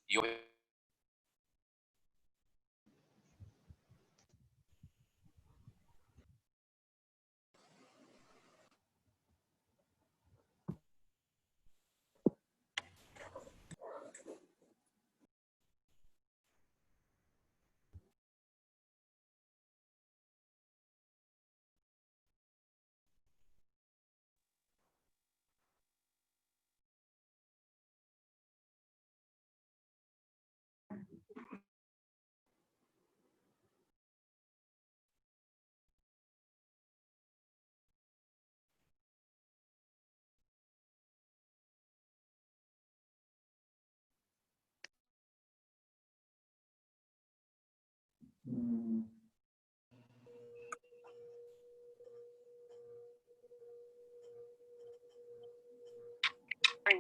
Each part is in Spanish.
Yo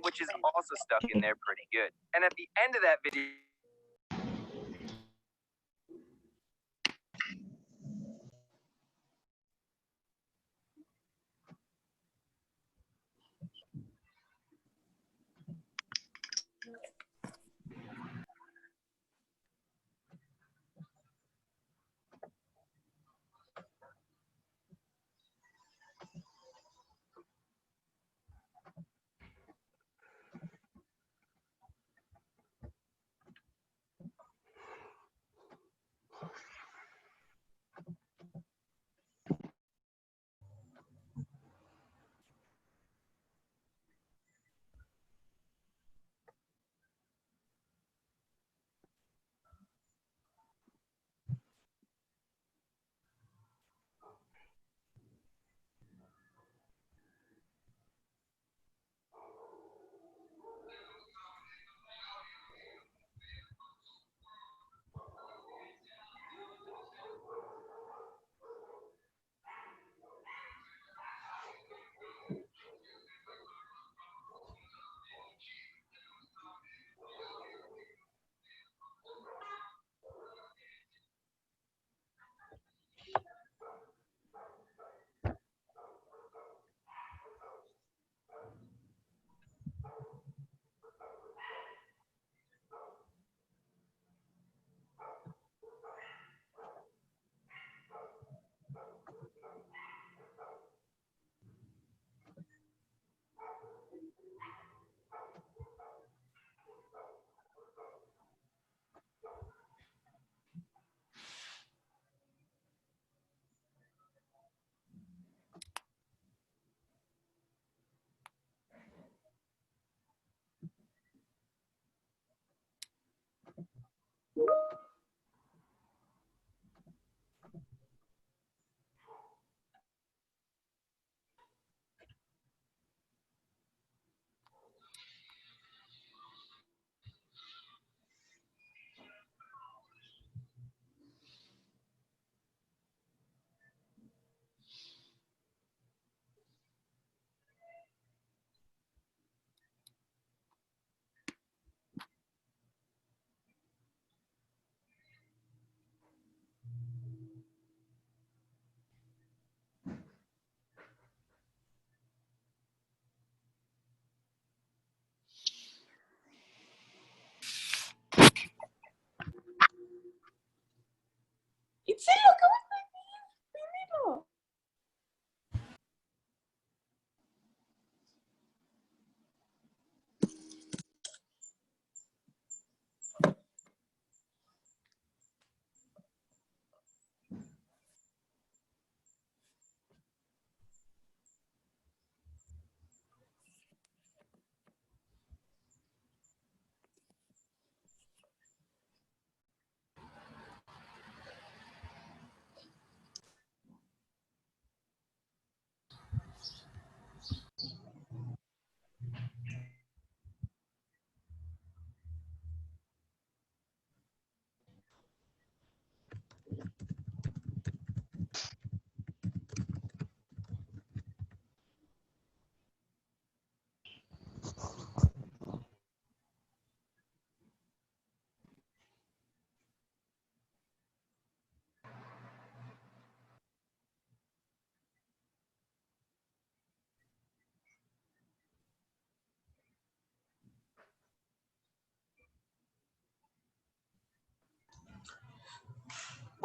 which is also stuck in there pretty good. And at the end of that video,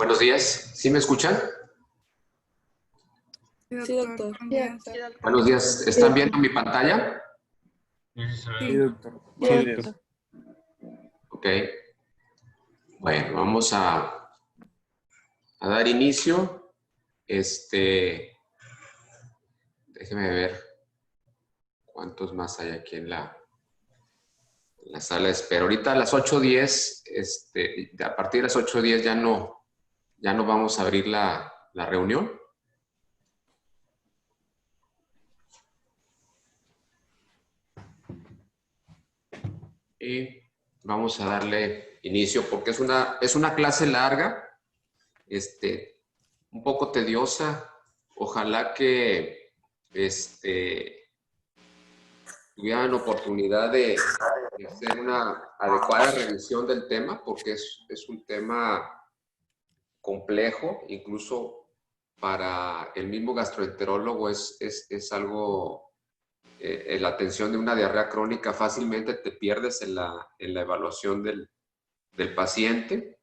Buenos días. ¿Sí me escuchan? Sí, doctor. Buenos días. ¿Están viendo mi pantalla? Sí, doctor. Buenos días. Ok. Bueno, vamos a dar inicio. Déjeme ver cuántos más hay aquí en la sala de espera. Ahorita a las 8:10, a partir de las 8:10 ya no vamos a abrir la reunión. Y vamos a darle inicio porque es una clase larga, un poco tediosa. Ojalá que tuvieran oportunidad de hacer una adecuada revisión del tema, porque es un tema complejo, incluso para el mismo gastroenterólogo es algo, la atención de una diarrea crónica fácilmente te pierdes en la evaluación del paciente,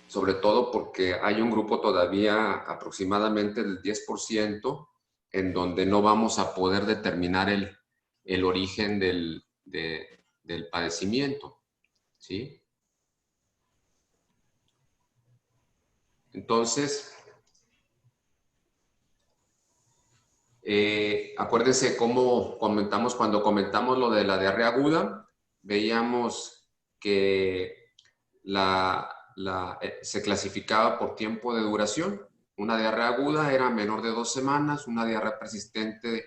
sobre todo porque hay un grupo todavía aproximadamente del 10% en donde no vamos a poder determinar el origen del padecimiento, ¿sí? Entonces, acuérdense cómo cuando comentamos lo de la diarrea aguda, veíamos que se clasificaba por tiempo de duración. Una diarrea aguda era menor de 2 semanas, una diarrea persistente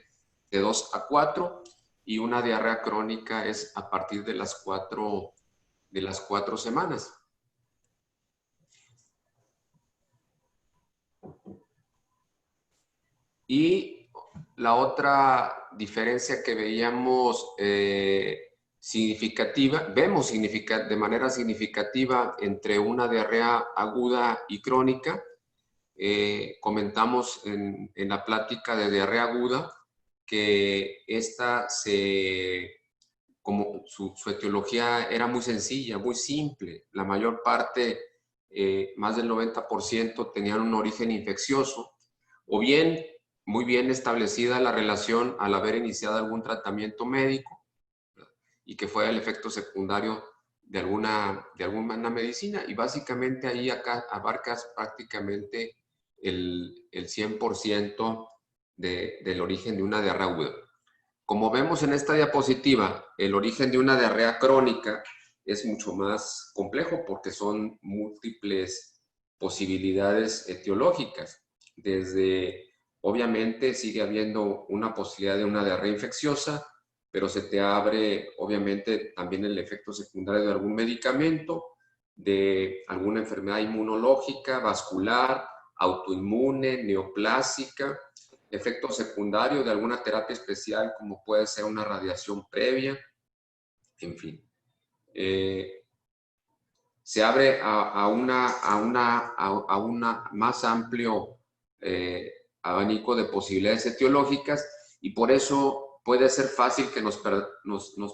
de 2 a 4 y una diarrea crónica es a partir de las 4 semanas. Y la otra diferencia que veíamos vemos de manera significativa entre una diarrea aguda y crónica. Comentamos en la plática de diarrea aguda que esta como su etiología era muy sencilla, muy simple. La mayor parte, más del 90%, tenían un origen infeccioso, o bien muy bien establecida la relación al haber iniciado algún tratamiento médico y que fue el efecto secundario de alguna medicina. Y básicamente ahí acá abarcas prácticamente el 100% del origen de una diarrea aguda. Como vemos en esta diapositiva, el origen de una diarrea crónica es mucho más complejo porque son múltiples posibilidades etiológicas. Obviamente sigue habiendo una posibilidad de una diarrea infecciosa, pero se te abre obviamente también el efecto secundario de algún medicamento, de alguna enfermedad inmunológica, vascular, autoinmune, neoplásica, efecto secundario de alguna terapia especial como puede ser una radiación previa, en fin. Se abre a una más amplio abanico de posibilidades etiológicas y por eso puede ser fácil que nos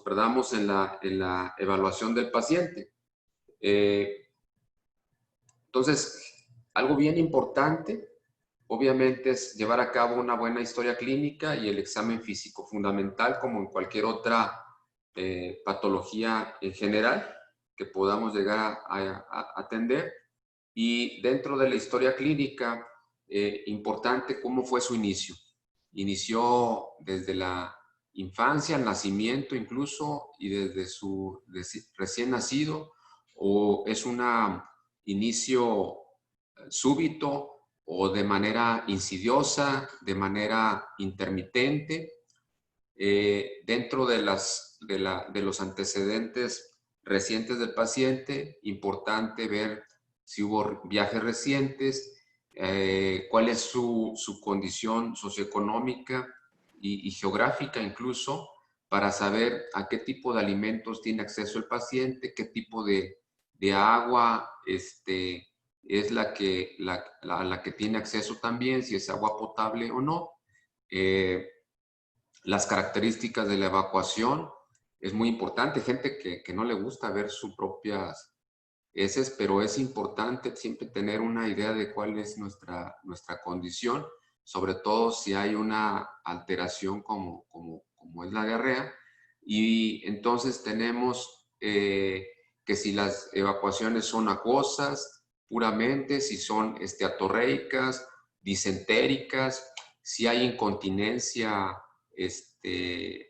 perdamos en la evaluación del paciente. Entonces, algo bien importante, obviamente, es llevar a cabo una buena historia clínica y el examen físico, fundamental como en cualquier otra patología en general que podamos llegar a atender. Y dentro de la historia clínica, importante cómo fue su inicio. Inició desde la infancia, el nacimiento incluso, y desde su recién nacido, o es un inicio súbito o de manera insidiosa, de manera intermitente. Dentro de los antecedentes recientes del paciente, importante ver si hubo viajes recientes, cuál es su condición socioeconómica y geográfica incluso, para saber a qué tipo de alimentos tiene acceso el paciente, qué tipo de agua es la que tiene acceso también, si es agua potable o no. Las características de la evacuación es muy importante. Gente que no le gusta ver sus propias pero es importante siempre tener una idea de cuál es nuestra condición, sobre todo si hay una alteración como es la diarrea. Y entonces tenemos que si las evacuaciones son acuosas puramente, si son atorreicas, disentéricas, si hay incontinencia, si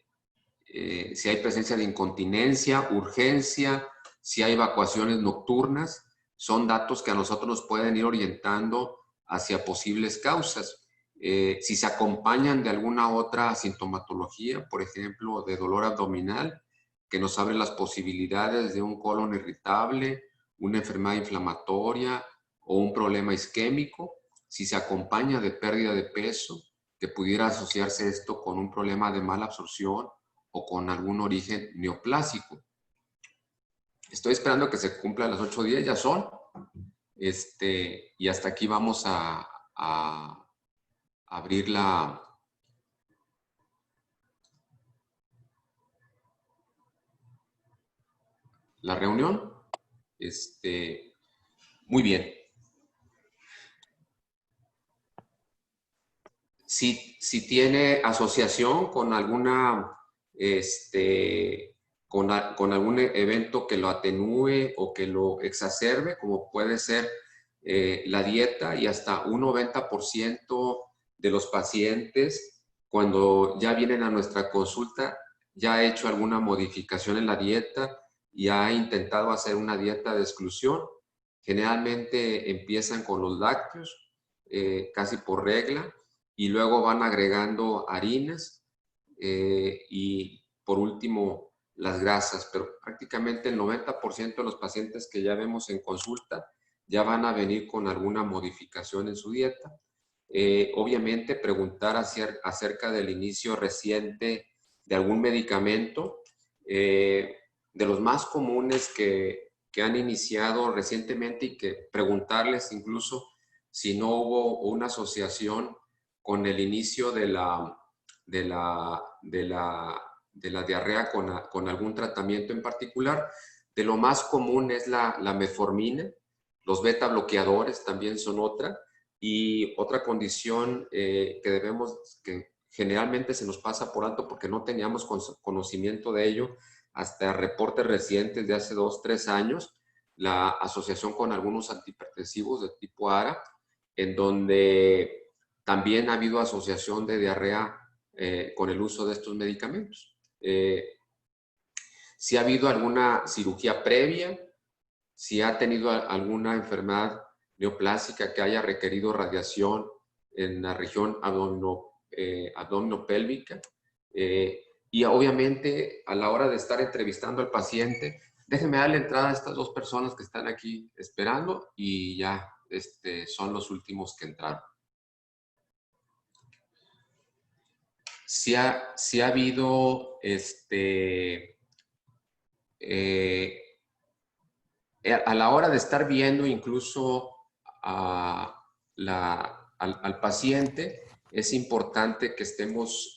hay presencia de incontinencia, urgencia, si hay evacuaciones nocturnas, son datos que a nosotros nos pueden ir orientando hacia posibles causas. Si se acompañan de alguna otra sintomatología, por ejemplo, de dolor abdominal, que nos abre las posibilidades de un colon irritable, una enfermedad inflamatoria o un problema isquémico, si se acompaña de pérdida de peso, que pudiera asociarse esto con un problema de mala absorción o con algún origen neoplásico. Estoy esperando que se cumplan las 8:10, ya son. Y hasta aquí vamos a abrir la reunión. Muy bien. Si tiene asociación con alguna, con algún evento que lo atenúe o que lo exacerbe, como puede ser la dieta, y hasta un 90% de los pacientes, cuando ya vienen a nuestra consulta, ya ha hecho alguna modificación en la dieta y ha intentado hacer una dieta de exclusión. Generalmente empiezan con los lácteos, casi por regla, y luego van agregando harinas y por último las grasas, pero prácticamente el 90% de los pacientes que ya vemos en consulta ya van a venir con alguna modificación en su dieta. Obviamente preguntar acerca del inicio reciente de algún medicamento. De los más comunes que han iniciado recientemente, y que preguntarles incluso si no hubo una asociación con el inicio de la diarrea con algún tratamiento en particular. De lo más común es la metformina. Los beta bloqueadores también son otra. Y otra condición que generalmente se nos pasa por alto porque no teníamos conocimiento de ello hasta reportes recientes de hace 2, 3 años, la asociación con algunos antihipertensivos de tipo ARA, en donde también ha habido asociación de diarrea con el uso de estos medicamentos. Si ha habido alguna cirugía previa, si ha tenido alguna enfermedad neoplásica que haya requerido radiación en la región abdominopélvica. Y obviamente a la hora de estar entrevistando al paciente, déjenme darle entrada a estas 2 personas que están aquí esperando y ya son los últimos que entraron. Si ha habido a la hora de estar viendo incluso al paciente, es importante que estemos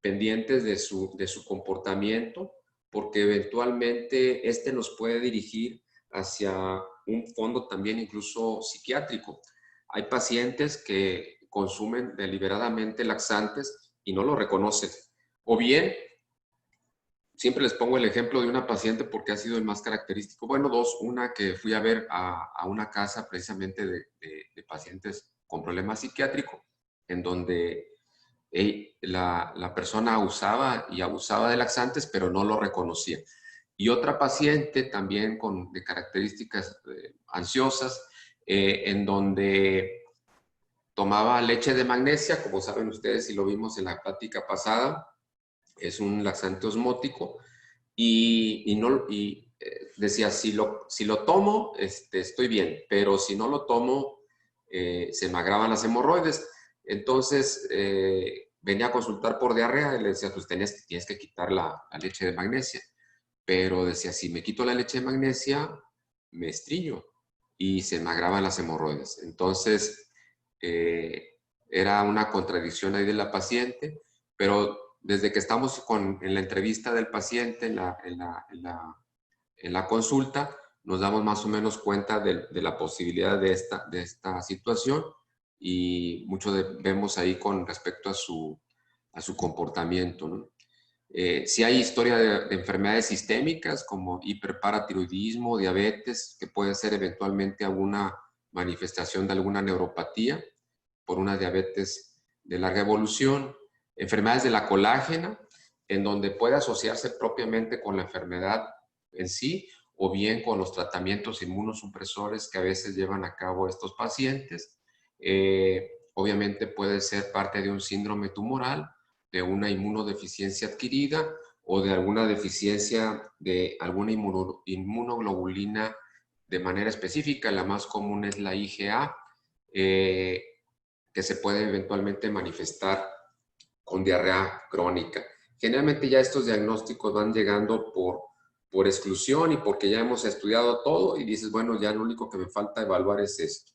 pendientes de su comportamiento, porque eventualmente nos puede dirigir hacia un fondo también incluso psiquiátrico. Hay pacientes que consumen deliberadamente laxantes y no lo reconocen. O bien, siempre les pongo el ejemplo de una paciente porque ha sido el más característico. Bueno, 2. Una que fui a ver a una casa precisamente de pacientes con problemas psiquiátricos, en donde la persona usaba y abusaba de laxantes, pero no lo reconocía. Y otra paciente también de características ansiosas, en donde tomaba leche de magnesia, como saben ustedes y lo vimos en la plática pasada, es un laxante osmótico, y decía, si lo tomo, estoy bien, pero si no lo tomo, se me agravan las hemorroides. Entonces, venía a consultar por diarrea y le decía, pues tienes que quitar la leche de magnesia. Pero decía, si me quito la leche de magnesia, me estrillo y se me agravan las hemorroides. Entonces, era una contradicción ahí de la paciente, pero desde que estamos en la entrevista del paciente, en la consulta, nos damos más o menos cuenta de la posibilidad de esta situación y mucho vemos ahí con respecto a su comportamiento, ¿no? Si hay historia de enfermedades sistémicas como hiperparatiroidismo, diabetes, que puede ser eventualmente alguna manifestación de alguna neuropatía por una diabetes de larga evolución, enfermedades de la colágena, en donde puede asociarse propiamente con la enfermedad en sí o bien con los tratamientos inmunosupresores que a veces llevan a cabo estos pacientes. Obviamente puede ser parte de un síndrome tumoral, de una inmunodeficiencia adquirida o de alguna deficiencia de alguna inmunoglobulina de manera específica. La más común es la IgA, que se puede eventualmente manifestar con diarrea crónica. Generalmente ya estos diagnósticos van llegando por exclusión y porque ya hemos estudiado todo y dices, bueno, ya lo único que me falta evaluar es esto.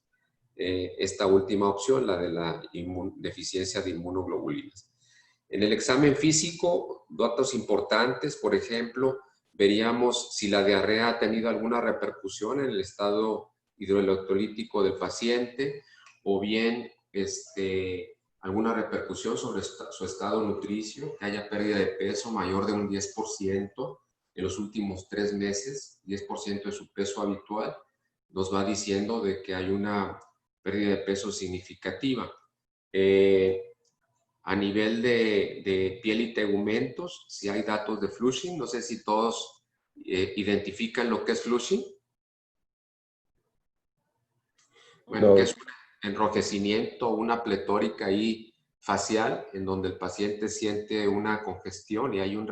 Esta última opción, la de la deficiencia de inmunoglobulinas. En el examen físico, datos importantes, por ejemplo, veríamos si la diarrea ha tenido alguna repercusión en el estado hidroelectrolítico del paciente o bien alguna repercusión sobre su estado nutricio, que haya pérdida de peso mayor de un 10% en los últimos 3 meses, 10% de su peso habitual, nos va diciendo de que hay una pérdida de peso significativa. A nivel de piel y tegumentos, si hay datos de flushing, no sé si todos identifican lo que es flushing. Bueno, No. que es un enrojecimiento, una pletórica ahí facial, en donde el paciente siente una congestión y hay un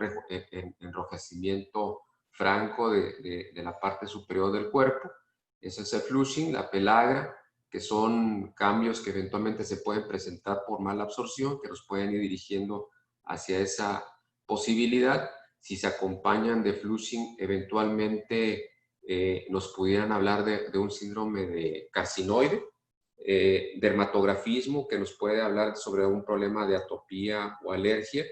enrojecimiento franco de la parte superior del cuerpo. Ese es el flushing, la pelagra, que son cambios que eventualmente se pueden presentar por mala absorción, que nos pueden ir dirigiendo hacia esa posibilidad. Si se acompañan de flushing, eventualmente nos pudieran hablar de un síndrome de carcinoide, dermatografismo, que nos puede hablar sobre un problema de atopía o alergia,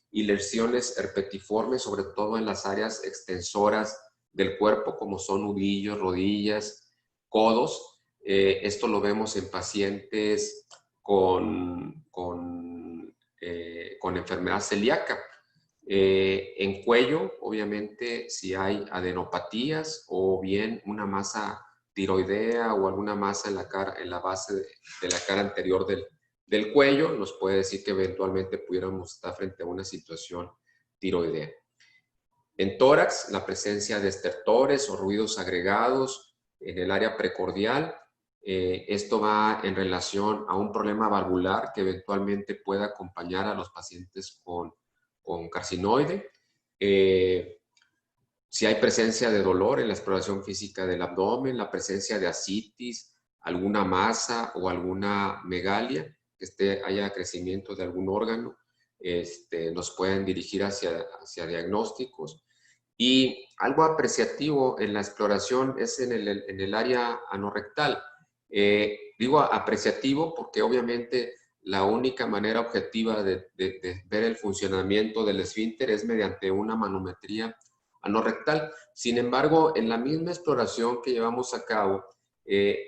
y lesiones herpetiformes, sobre todo en las áreas extensoras del cuerpo, como son nudillos, rodillas, codos. Esto lo vemos en pacientes con enfermedad celíaca. En cuello, obviamente, si hay adenopatías o bien una masa tiroidea o alguna masa en la cara, en la base de la cara anterior del cuello, nos puede decir que eventualmente pudiéramos estar frente a una situación tiroidea. En tórax, la presencia de estertores o ruidos agregados en el área precordial. Esto va en relación a un problema valvular que eventualmente puede acompañar a los pacientes con carcinoide. Si hay presencia de dolor en la exploración física del abdomen, la presencia de ascitis, alguna masa o alguna megalia, que haya crecimiento de algún órgano, nos pueden dirigir hacia diagnósticos. Y algo apreciativo en la exploración es en el área anorrectal. Digo apreciativo porque obviamente la única manera objetiva de ver el funcionamiento del esfínter es mediante una manometría anorrectal. Sin embargo, en la misma exploración que llevamos a cabo,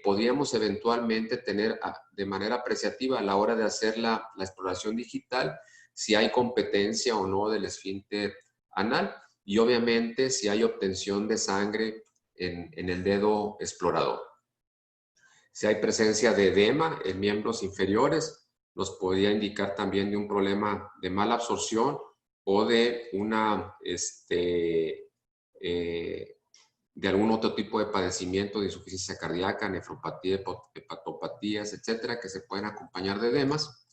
podríamos eventualmente tener de manera apreciativa a la hora de hacer la exploración digital si hay competencia o no del esfínter anal y obviamente si hay obtención de sangre en el dedo explorador. Si hay presencia de edema en miembros inferiores, nos podría indicar también de un problema de mala absorción o de de algún otro tipo de padecimiento de insuficiencia cardíaca, nefropatía, hepatopatías, etcétera, que se pueden acompañar de edemas.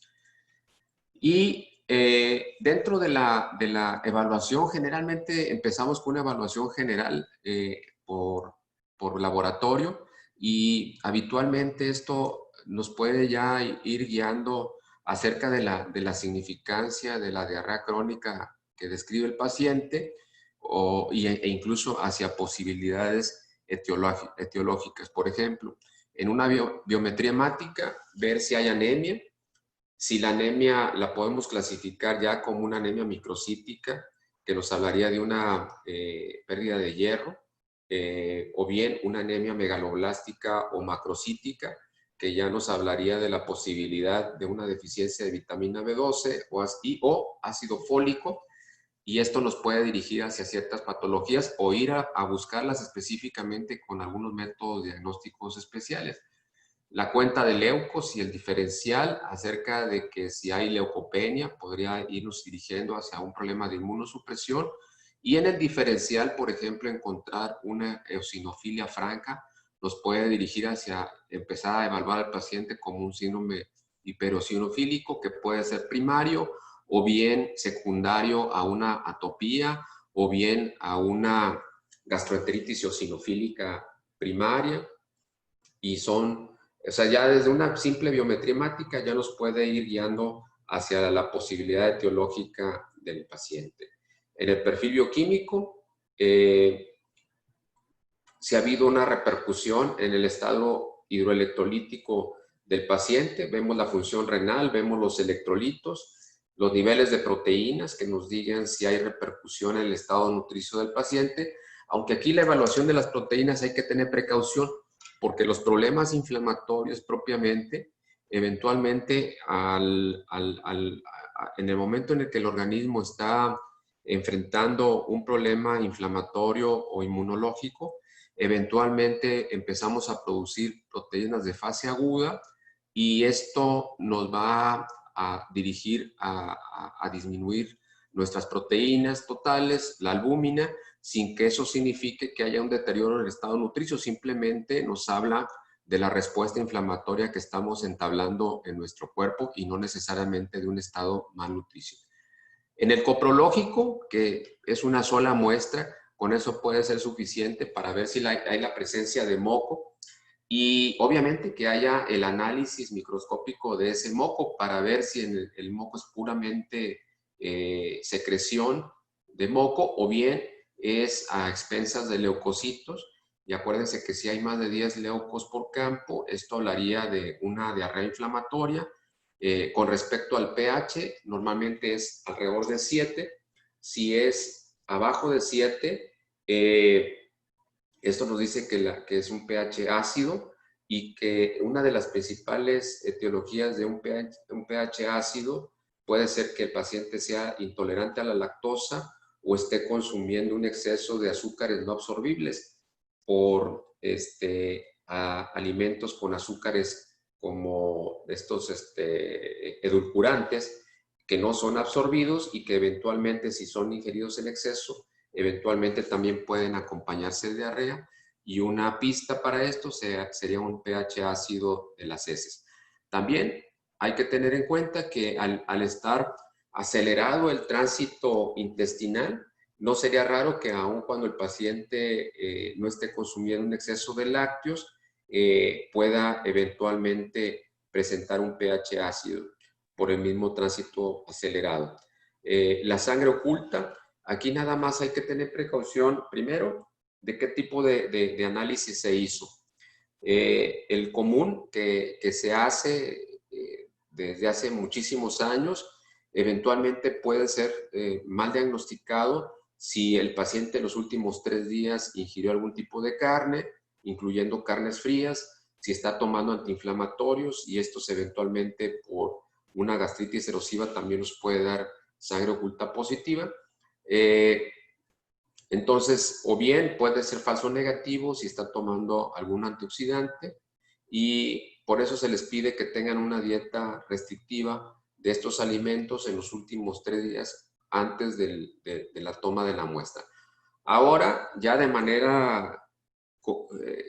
Y dentro de la evaluación, generalmente empezamos con una evaluación general por laboratorio y habitualmente esto nos puede ya ir guiando acerca de la significancia de la diarrea crónica que describe el paciente e incluso hacia posibilidades etiológicas. Por ejemplo, en una biometría hemática, ver si hay anemia. Si la anemia la podemos clasificar ya como una anemia microcítica, que nos hablaría de una pérdida de hierro. o bien una anemia megaloblástica o macrocítica, que ya nos hablaría de la posibilidad de una deficiencia de vitamina B12 o ácido fólico, y esto nos puede dirigir hacia ciertas patologías o ir a buscarlas específicamente con algunos métodos diagnósticos especiales. La cuenta de leucos y el diferencial acerca de que si hay leucopenia podría irnos dirigiendo hacia un problema de inmunosupresión, y en el diferencial, por ejemplo, encontrar una eosinofilia franca nos puede dirigir hacia empezar a evaluar al paciente como un síndrome hiperosinofílico que puede ser primario o bien secundario a una atopía o bien a una gastroenteritis eosinofílica primaria, y o sea, ya desde una simple biometría hemática ya nos puede ir guiando hacia la posibilidad etiológica del paciente. En el perfil bioquímico, si ha habido una repercusión en el estado hidroelectrolítico del paciente, vemos la función renal, vemos los electrolitos, los niveles de proteínas que nos digan si hay repercusión en el estado nutricio del paciente, aunque aquí la evaluación de las proteínas hay que tener precaución, porque los problemas inflamatorios propiamente, eventualmente en el momento en el que el organismo está enfrentando un problema inflamatorio o inmunológico, eventualmente empezamos a producir proteínas de fase aguda, y esto nos va a dirigir a disminuir nuestras proteínas totales, la albúmina, sin que eso signifique que haya un deterioro en el estado nutricio. Simplemente nos habla de la respuesta inflamatoria que estamos entablando en nuestro cuerpo y no necesariamente de un estado malnutricio. En el coprológico, que es una sola muestra, con eso puede ser suficiente para ver si hay la presencia de moco, y obviamente que haya el análisis microscópico de ese moco para ver si el moco es puramente secreción de moco o bien es a expensas de leucocitos. Y acuérdense que si hay más de 10 leucos por campo, esto hablaría de una diarrea inflamatoria. Con respecto al pH, normalmente es alrededor de 7. Si es abajo de 7, esto nos dice que es un pH ácido, y que una de las principales etiologías de un pH ácido puede ser que el paciente sea intolerante a la lactosa o esté consumiendo un exceso de azúcares no absorbibles por alimentos con azúcares como estos edulcorantes que no son absorbidos y que eventualmente, si son ingeridos en exceso, eventualmente también pueden acompañarse de diarrea, y una pista para esto sería un pH ácido de las heces. También hay que tener en cuenta que al estar acelerado el tránsito intestinal, no sería raro que aun cuando el paciente no esté consumiendo un exceso de lácteos, pueda eventualmente presentar un pH ácido por el mismo tránsito acelerado. La sangre oculta, aquí nada más hay que tener precaución, primero, de qué tipo de análisis se hizo. El común que se hace desde hace muchísimos años, eventualmente puede ser mal diagnosticado si el paciente en los últimos 3 días ingirió algún tipo de carne, incluyendo carnes frías, si está tomando antiinflamatorios, y estos eventualmente por una gastritis erosiva también nos puede dar sangre oculta positiva. Entonces, o bien puede ser falso negativo si está tomando algún antioxidante, y por eso se les pide que tengan una dieta restrictiva de estos alimentos en los últimos 3 días antes de la toma de la muestra. Ahora, ya de manera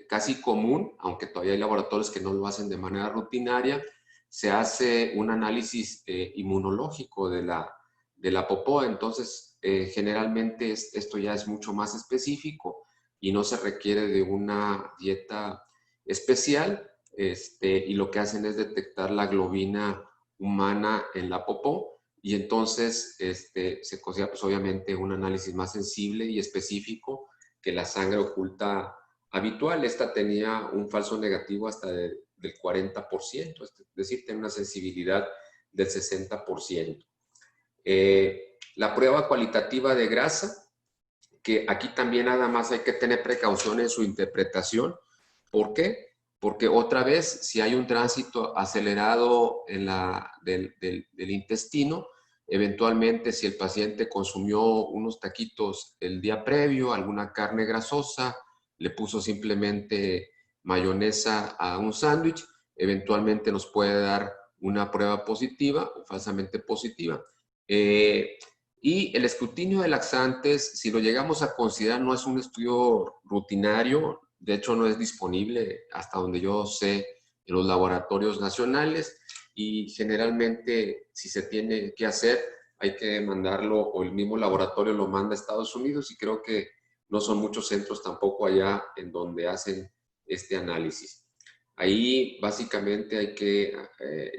casi común, aunque todavía hay laboratorios que no lo hacen de manera rutinaria, se hace un análisis inmunológico de la popó. Entonces, generalmente esto ya es mucho más específico y no se requiere de una dieta especial, y lo que hacen es detectar la globina humana en la popó, y entonces se considera pues obviamente un análisis más sensible y específico que la sangre oculta habitual. Esta tenía un falso negativo hasta del 40%, es decir, tiene una sensibilidad del 60%. La prueba cualitativa de grasa, que aquí también nada más hay que tener precaución en su interpretación. ¿Por qué? Porque otra vez, si hay un tránsito acelerado del intestino, eventualmente si el paciente consumió unos taquitos el día previo, alguna carne grasosa, le puso simplemente mayonesa a un sándwich, eventualmente nos puede dar una prueba positiva o falsamente positiva. Y el escrutinio de laxantes, si lo llegamos a considerar, no es un estudio rutinario, de hecho no es disponible hasta donde yo sé en los laboratorios nacionales, y generalmente si se tiene que hacer hay que mandarlo, o el mismo laboratorio lo manda a Estados Unidos, y creo que no son muchos centros tampoco allá en donde hacen este análisis. Ahí básicamente hay que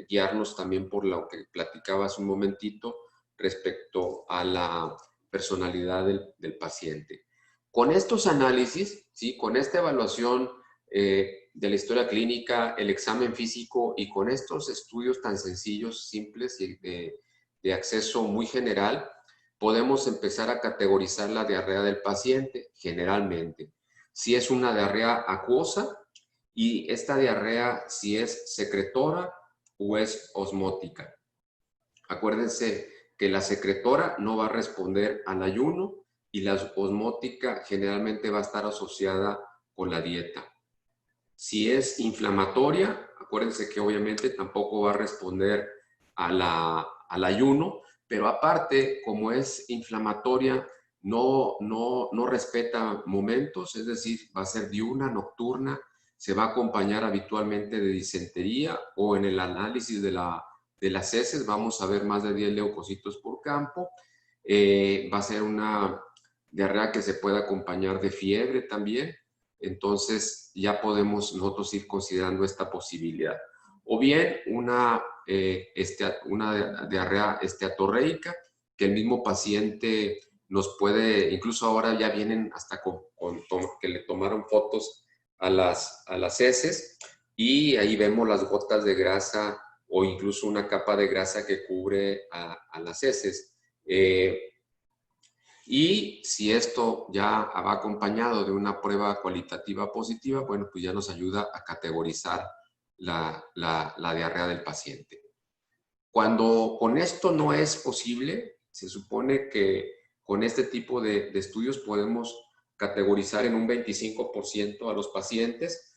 guiarnos también por lo que platicaba hace un momentito respecto a la personalidad del paciente. Con estos análisis, ¿sí? Con esta evaluación de la historia clínica, el examen físico, y con estos estudios tan sencillos, simples y de acceso muy general, podemos empezar a categorizar la diarrea del paciente generalmente. Si es una diarrea acuosa, y esta diarrea si es secretora o es osmótica. Acuérdense que la secretora no va a responder al ayuno, y la osmótica generalmente va a estar asociada con la dieta. Si es inflamatoria, acuérdense que obviamente tampoco va a responder al ayuno, pero aparte, como es inflamatoria, no respeta momentos, es decir, va a ser diurna, nocturna, se va a acompañar habitualmente de disentería, o en el análisis de las heces vamos a ver más de 10 leucocitos por campo. Va a ser una diarrea que se puede acompañar de fiebre también. Entonces ya podemos nosotros ir considerando esta posibilidad. O bien una diarrea esteatorreica, que el mismo paciente nos puede, incluso ahora ya vienen hasta que le tomaron fotos a las heces, y ahí vemos las gotas de grasa o incluso una capa de grasa que cubre a las heces. Y si esto ya va acompañado de una prueba cualitativa positiva, bueno, pues ya nos ayuda a categorizar la diarrea del paciente. Cuando con esto no es posible, se supone que con este tipo de estudios podemos categorizar en un 25% a los pacientes.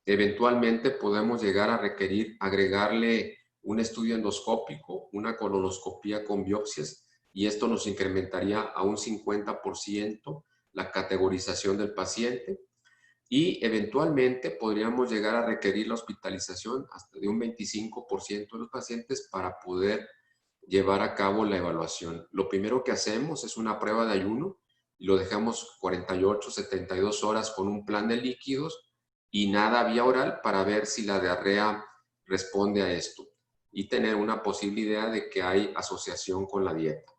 Eventualmente podemos llegar a requerir agregarle un estudio endoscópico, una colonoscopía con biopsias, y esto nos incrementaría a un 50% la categorización del paciente, y eventualmente podríamos llegar a requerir la hospitalización hasta de un 25% de los pacientes para poder llevar a cabo la evaluación. Lo primero que hacemos es una prueba de ayuno, y lo dejamos 48, 72 horas con un plan de líquidos y nada vía oral para ver si la diarrea responde a esto y tener una posible idea de que hay asociación con la dieta.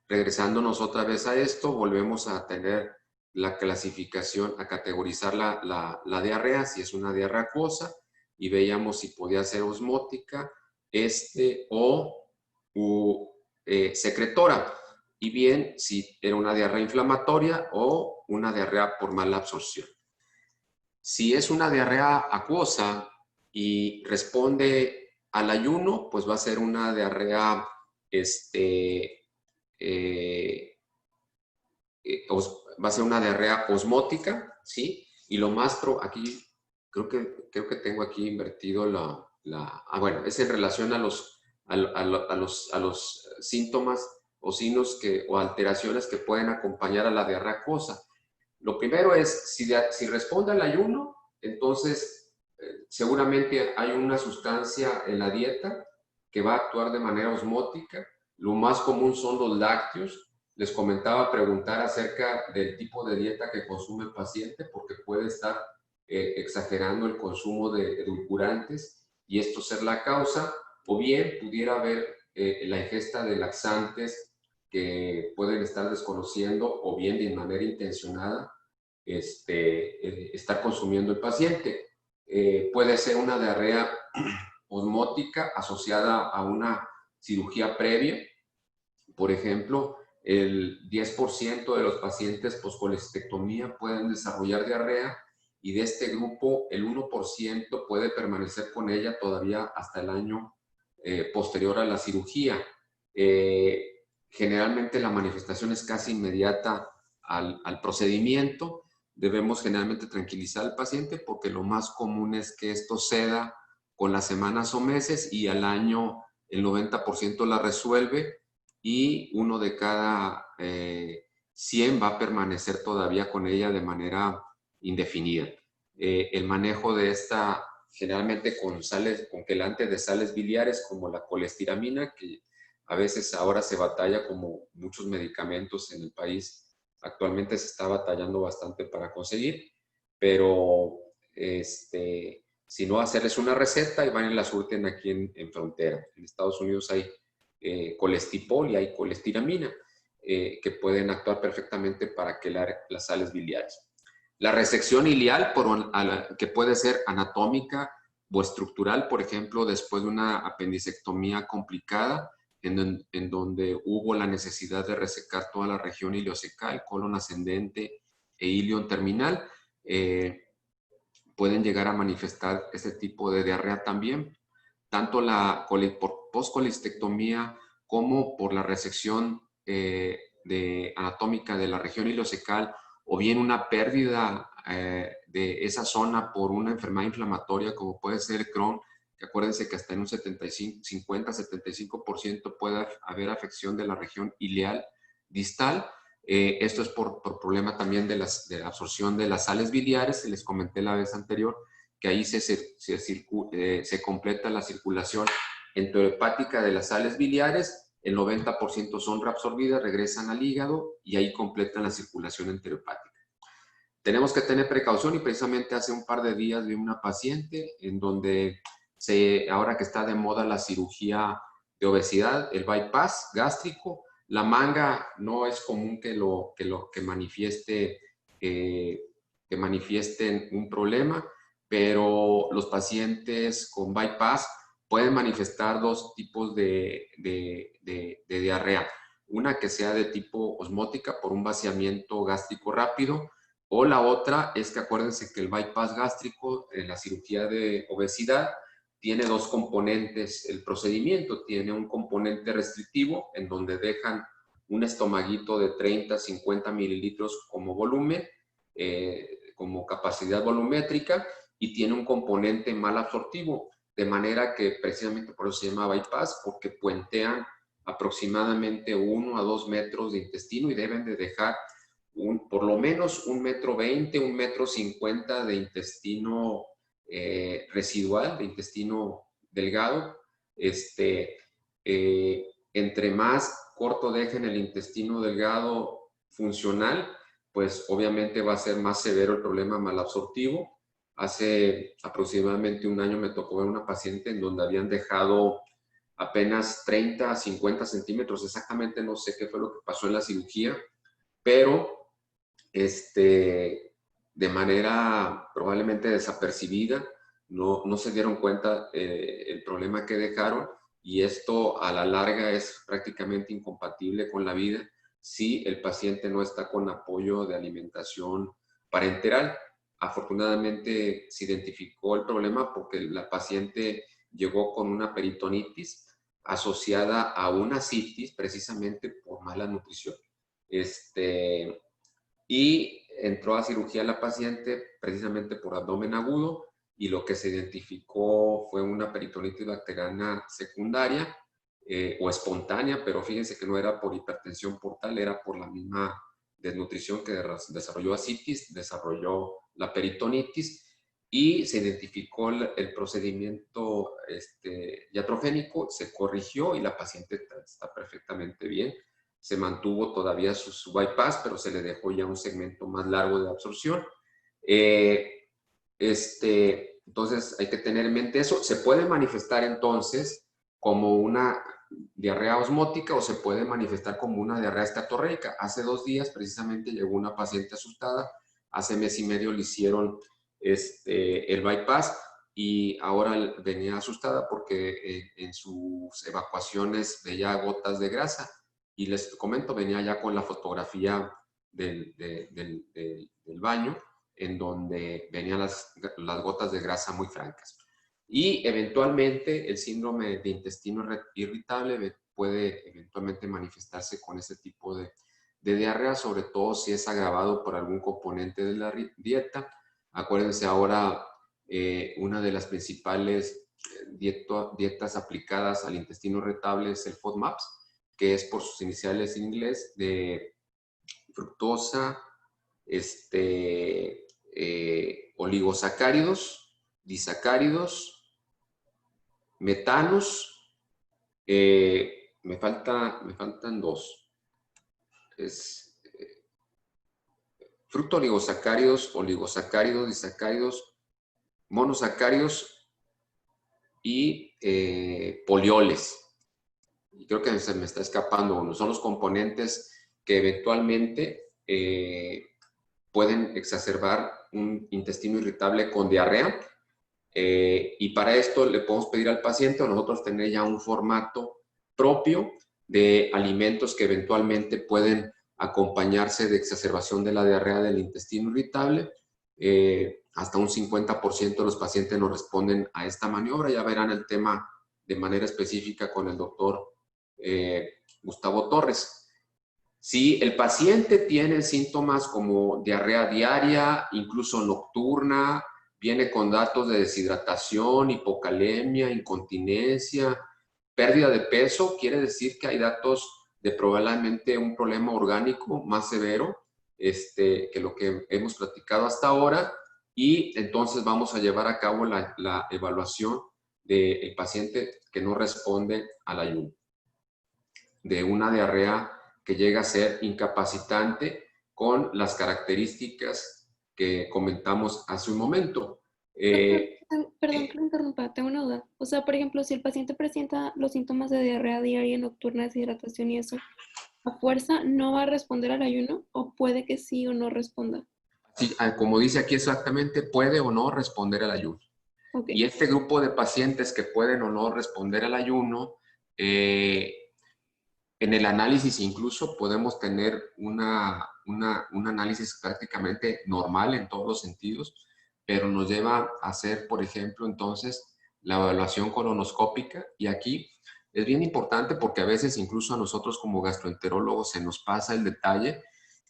Regresándonos otra vez a esto, volvemos a tener la clasificación, a categorizar la diarrea, si es una diarrea acuosa, y veíamos si podía ser osmótica, o secretora, y bien si era una diarrea inflamatoria o una diarrea por mala absorción. Si es una diarrea acuosa y responde al ayuno, pues va a ser una diarrea va a ser una diarrea osmótica, ¿sí? Y lo más aquí creo que tengo aquí invertido bueno, es en relación a los síntomas o signos o alteraciones que pueden acompañar a la diarrea acuosa. Lo primero es, si responde al ayuno, entonces seguramente hay una sustancia en la dieta que va a actuar de manera osmótica. Lo más común son los lácteos. Les comentaba preguntar acerca del tipo de dieta que consume el paciente, porque puede estar exagerando el consumo de edulcorantes y esto ser la causa, o bien pudiera haber la ingesta de laxantes que pueden estar desconociendo, o bien de manera intencionada estar consumiendo el paciente. Puede ser una diarrea osmótica asociada a una cirugía previa. Por ejemplo, el 10% de los pacientes poscolecistectomía pueden desarrollar diarrea y de este grupo el 1% puede permanecer con ella todavía hasta el año posterior a la cirugía. Generalmente la manifestación es casi inmediata al procedimiento. Debemos generalmente tranquilizar al paciente porque lo más común es que esto ceda con las semanas o meses y al año el 90% la resuelve y uno de cada 100 va a permanecer todavía con ella de manera indefinida. El manejo de esta generalmente con quelantes de sales biliares como la colestiramina, que a veces ahora se batalla como muchos medicamentos en el país. Actualmente se está batallando bastante para conseguir, pero si no, hacerles una receta y van y la surten aquí en frontera. En Estados Unidos hay colestipol y hay colestiramina que pueden actuar perfectamente para quelar las sales biliares. La resección ileal, que puede ser anatómica o estructural, por ejemplo, después de una apendicectomía complicada, en donde hubo la necesidad de resecar toda la región ileocecal, colon ascendente e ilion terminal, pueden llegar a manifestar este tipo de diarrea también, tanto por postcolistectomía como por la resección anatómica de la región ileocecal o bien una pérdida de esa zona por una enfermedad inflamatoria como puede ser Crohn, que acuérdense que hasta en un 50-75% puede haber afección de la región ileal distal. Esto es por problema también de la absorción de las sales biliares. Les comenté la vez anterior que ahí se completa la circulación enterohepática de las sales biliares. El 90% son reabsorbidas, regresan al hígado y ahí completan la circulación enterohepática. Tenemos que tener precaución y precisamente hace un par de días vi una paciente en donde ahora que está de moda la cirugía de obesidad, el bypass gástrico, la manga no es común que manifiesten un problema, pero los pacientes con bypass pueden manifestar dos tipos de diarrea. Una que sea de tipo osmótica por un vaciamiento gástrico rápido, o la otra es que acuérdense que el bypass gástrico en la cirugía de obesidad tiene dos componentes. El procedimiento tiene un componente restrictivo en donde dejan un estomaguito de 30-50 mililitros como volumen, como capacidad volumétrica, y tiene un componente mal absortivo, de manera que precisamente por eso se llama bypass, porque puentean aproximadamente 1 a 2 metros de intestino y deben de dejar por lo menos 1,20 m, 1,50 m de intestino residual, de intestino delgado. Entre más corto dejen el intestino delgado funcional, pues obviamente va a ser más severo el problema malabsortivo. Hace aproximadamente un año me tocó ver una paciente en donde habían dejado apenas 30 a 50 centímetros, exactamente no sé qué fue lo que pasó en la cirugía, pero de manera probablemente desapercibida, no se dieron cuenta el problema que dejaron, y esto a la larga es prácticamente incompatible con la vida si el paciente no está con apoyo de alimentación parenteral. Afortunadamente se identificó el problema porque la paciente llegó con una peritonitis asociada a una citis precisamente por mala nutrición. Y entró a cirugía la paciente precisamente por abdomen agudo, y lo que se identificó fue una peritonitis bacteriana secundaria o espontánea, pero fíjense que no era por hipertensión portal, era por la misma desnutrición que desarrolló ascitis, desarrolló la peritonitis, y se identificó el procedimiento iatrogénico, se corrigió y la paciente está perfectamente bien. Se mantuvo todavía su bypass, pero se le dejó ya un segmento más largo de absorción. Entonces hay que tener en mente eso. Se puede manifestar entonces como una diarrea osmótica o se puede manifestar como una diarrea estatorreica. Hace 2 días precisamente llegó una paciente asustada. Hace mes y medio le hicieron el bypass y ahora venía asustada porque en sus evacuaciones veía gotas de grasa. y les comento, venía ya con la fotografía del baño, en donde venían las gotas de grasa muy francas. Y eventualmente el síndrome de intestino irritable puede eventualmente manifestarse con ese tipo de diarrea, sobre todo si es agravado por algún componente de la dieta. Acuérdense ahora, una de las principales dietas aplicadas al intestino irritable es el FODMAPs, que es por sus iniciales en inglés de fructosa, oligosacáridos, disacáridos, metanos, me faltan dos. Es fructooligosacáridos, oligosacáridos, disacáridos, monosacáridos y polioles. Y creo que se me está escapando uno. Son los componentes que eventualmente pueden exacerbar un intestino irritable con diarrea. Y para esto le podemos pedir al paciente o nosotros tener ya un formato propio de alimentos que eventualmente pueden acompañarse de exacerbación de la diarrea del intestino irritable. Hasta un 50% de los pacientes nos responden a esta maniobra. Ya verán el tema de manera específica con el doctor Gustavo Torres. Si el paciente tiene síntomas como diarrea diaria, incluso nocturna, viene con datos de deshidratación, hipocalemia, incontinencia, pérdida de peso, quiere decir que hay datos de probablemente un problema orgánico más severo que lo que hemos platicado hasta ahora, y entonces vamos a llevar a cabo la evaluación del paciente que no responde al ayuno, de una diarrea que llega a ser incapacitante con las características que comentamos hace un momento. Perdón que lo interrumpa, tengo una duda. O sea, por ejemplo, si el paciente presenta los síntomas de diarrea diaria, nocturna, deshidratación y eso, ¿a fuerza no va a responder al ayuno o puede que sí o no responda? Sí, como dice aquí exactamente, puede o no responder al ayuno. Ok. Y este grupo de pacientes que pueden o no responder al ayuno, en el análisis incluso podemos tener un análisis prácticamente normal en todos los sentidos, pero nos lleva a hacer, por ejemplo, entonces, la evaluación colonoscópica. Y aquí es bien importante porque a veces incluso a nosotros como gastroenterólogos se nos pasa el detalle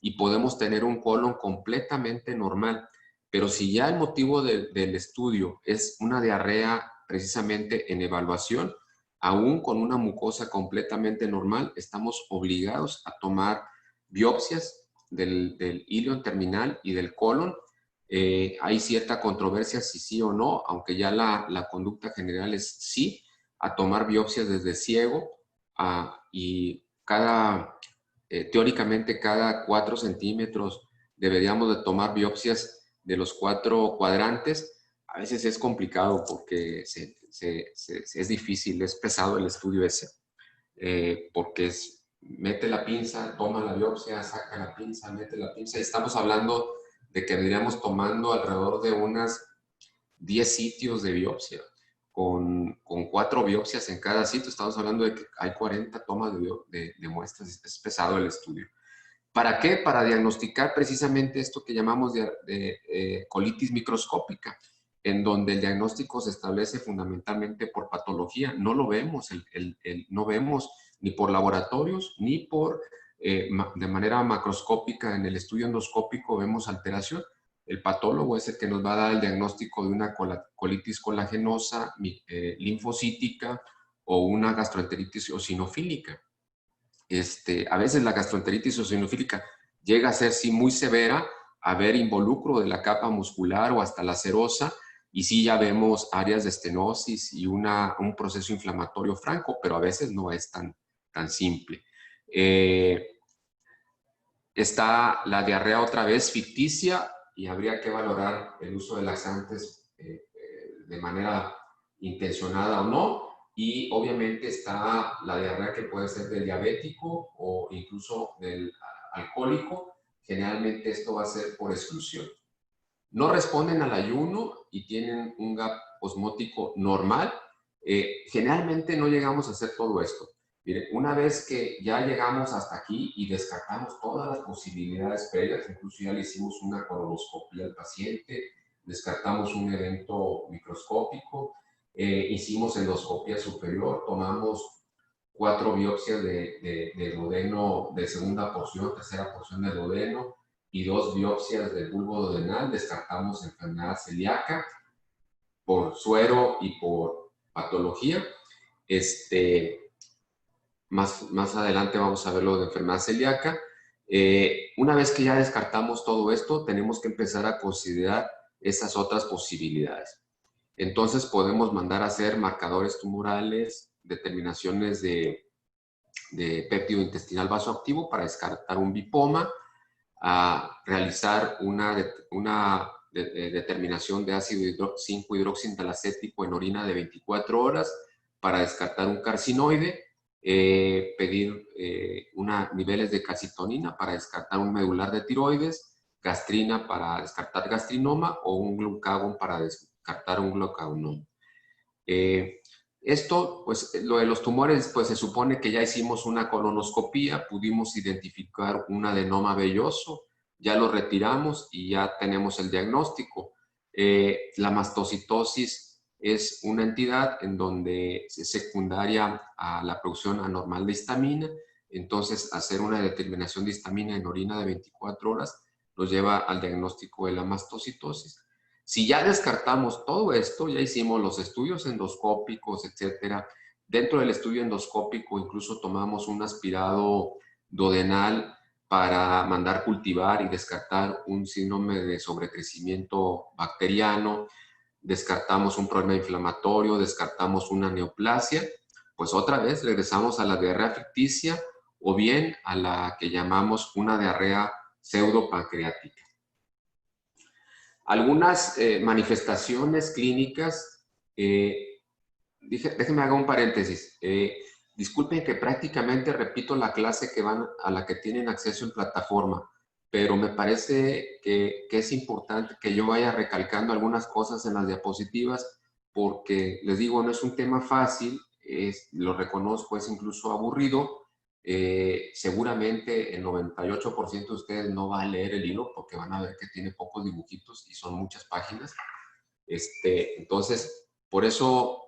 y podemos tener un colon completamente normal. Pero si ya el motivo del estudio es una diarrea precisamente en evaluación, aún con una mucosa completamente normal, estamos obligados a tomar biopsias del ilion terminal y del colon. Hay cierta controversia si sí o no, aunque ya la conducta general es sí, a tomar biopsias desde ciego y teóricamente cada 4 centímetros deberíamos de tomar biopsias de los 4 cuadrantes. A veces es complicado porque es difícil, es pesado el estudio ese, porque mete la pinza, toma la biopsia, saca la pinza, mete la pinza, y estamos hablando de que vendríamos tomando alrededor de unas 10 sitios de biopsia, con 4 biopsias en cada sitio. Estamos hablando de que hay 40 tomas de muestras, es pesado el estudio. ¿Para qué? Para diagnosticar precisamente esto que llamamos de colitis microscópica, en donde el diagnóstico se establece fundamentalmente por patología. No lo vemos, no vemos ni por laboratorios, ni de manera macroscópica en el estudio endoscópico vemos alteración. El patólogo es el que nos va a dar el diagnóstico de una colitis colagenosa, linfocítica o una gastroenteritis eosinofílica. A veces la gastroenteritis eosinofílica llega a ser sí muy severa, a ver involucro de la capa muscular o hasta la serosa, y sí ya vemos áreas de estenosis y un proceso inflamatorio franco, pero a veces no es tan simple. Está la diarrea otra vez ficticia y habría que valorar el uso de laxantes de manera intencionada o no. Y obviamente está la diarrea que puede ser del diabético o incluso del alcohólico. Generalmente esto va a ser por exclusión. No responden al ayuno y tienen un gap osmótico normal. Generalmente no llegamos a hacer todo esto. Mire, una vez que ya llegamos hasta aquí y descartamos todas las posibilidades previas, incluso ya le hicimos una colonoscopia al paciente, descartamos un evento microscópico, hicimos endoscopia superior, tomamos 4 biopsias de duodeno de segunda porción, tercera porción de duodeno y 2 biopsias del bulbo duodenal, descartamos enfermedad celíaca por suero y por patología. Más adelante vamos a ver lo de enfermedad celíaca. Una vez que ya descartamos todo esto, tenemos que empezar a considerar esas otras posibilidades. Entonces podemos mandar a hacer marcadores tumorales, determinaciones de péptido intestinal vasoactivo para descartar un bipoma, a realizar una determinación de ácido 5-hidroxiintalacético en orina de 24 horas para descartar un carcinoide, pedir niveles de calcitonina para descartar un medular de tiroides, gastrina para descartar gastrinoma o un glucagón para descartar un glucagonoma. Esto, pues lo de los tumores, pues se supone que ya hicimos una colonoscopía, pudimos identificar un adenoma velloso, ya lo retiramos y ya tenemos el diagnóstico. La mastocitosis es una entidad en donde es secundaria a la producción anormal de histamina, entonces hacer una determinación de histamina en orina de 24 horas nos lleva al diagnóstico de la mastocitosis. Si ya descartamos todo esto, ya hicimos los estudios endoscópicos, etcétera. Dentro del estudio endoscópico incluso tomamos un aspirado duodenal para mandar cultivar y descartar un síndrome de sobrecrecimiento bacteriano, descartamos un problema inflamatorio, descartamos una neoplasia, pues otra vez regresamos a la diarrea ficticia o bien a la que llamamos una diarrea pseudopancreática. Algunas manifestaciones clínicas, déjenme hacer un paréntesis. Disculpen que prácticamente repito la clase a la que tienen acceso en plataforma, pero me parece que es importante que yo vaya recalcando algunas cosas en las diapositivas, porque les digo, no es un tema fácil, lo reconozco, es incluso aburrido. Seguramente el 98% de ustedes no va a leer el libro porque van a ver que tiene pocos dibujitos y son muchas páginas. Entonces, por eso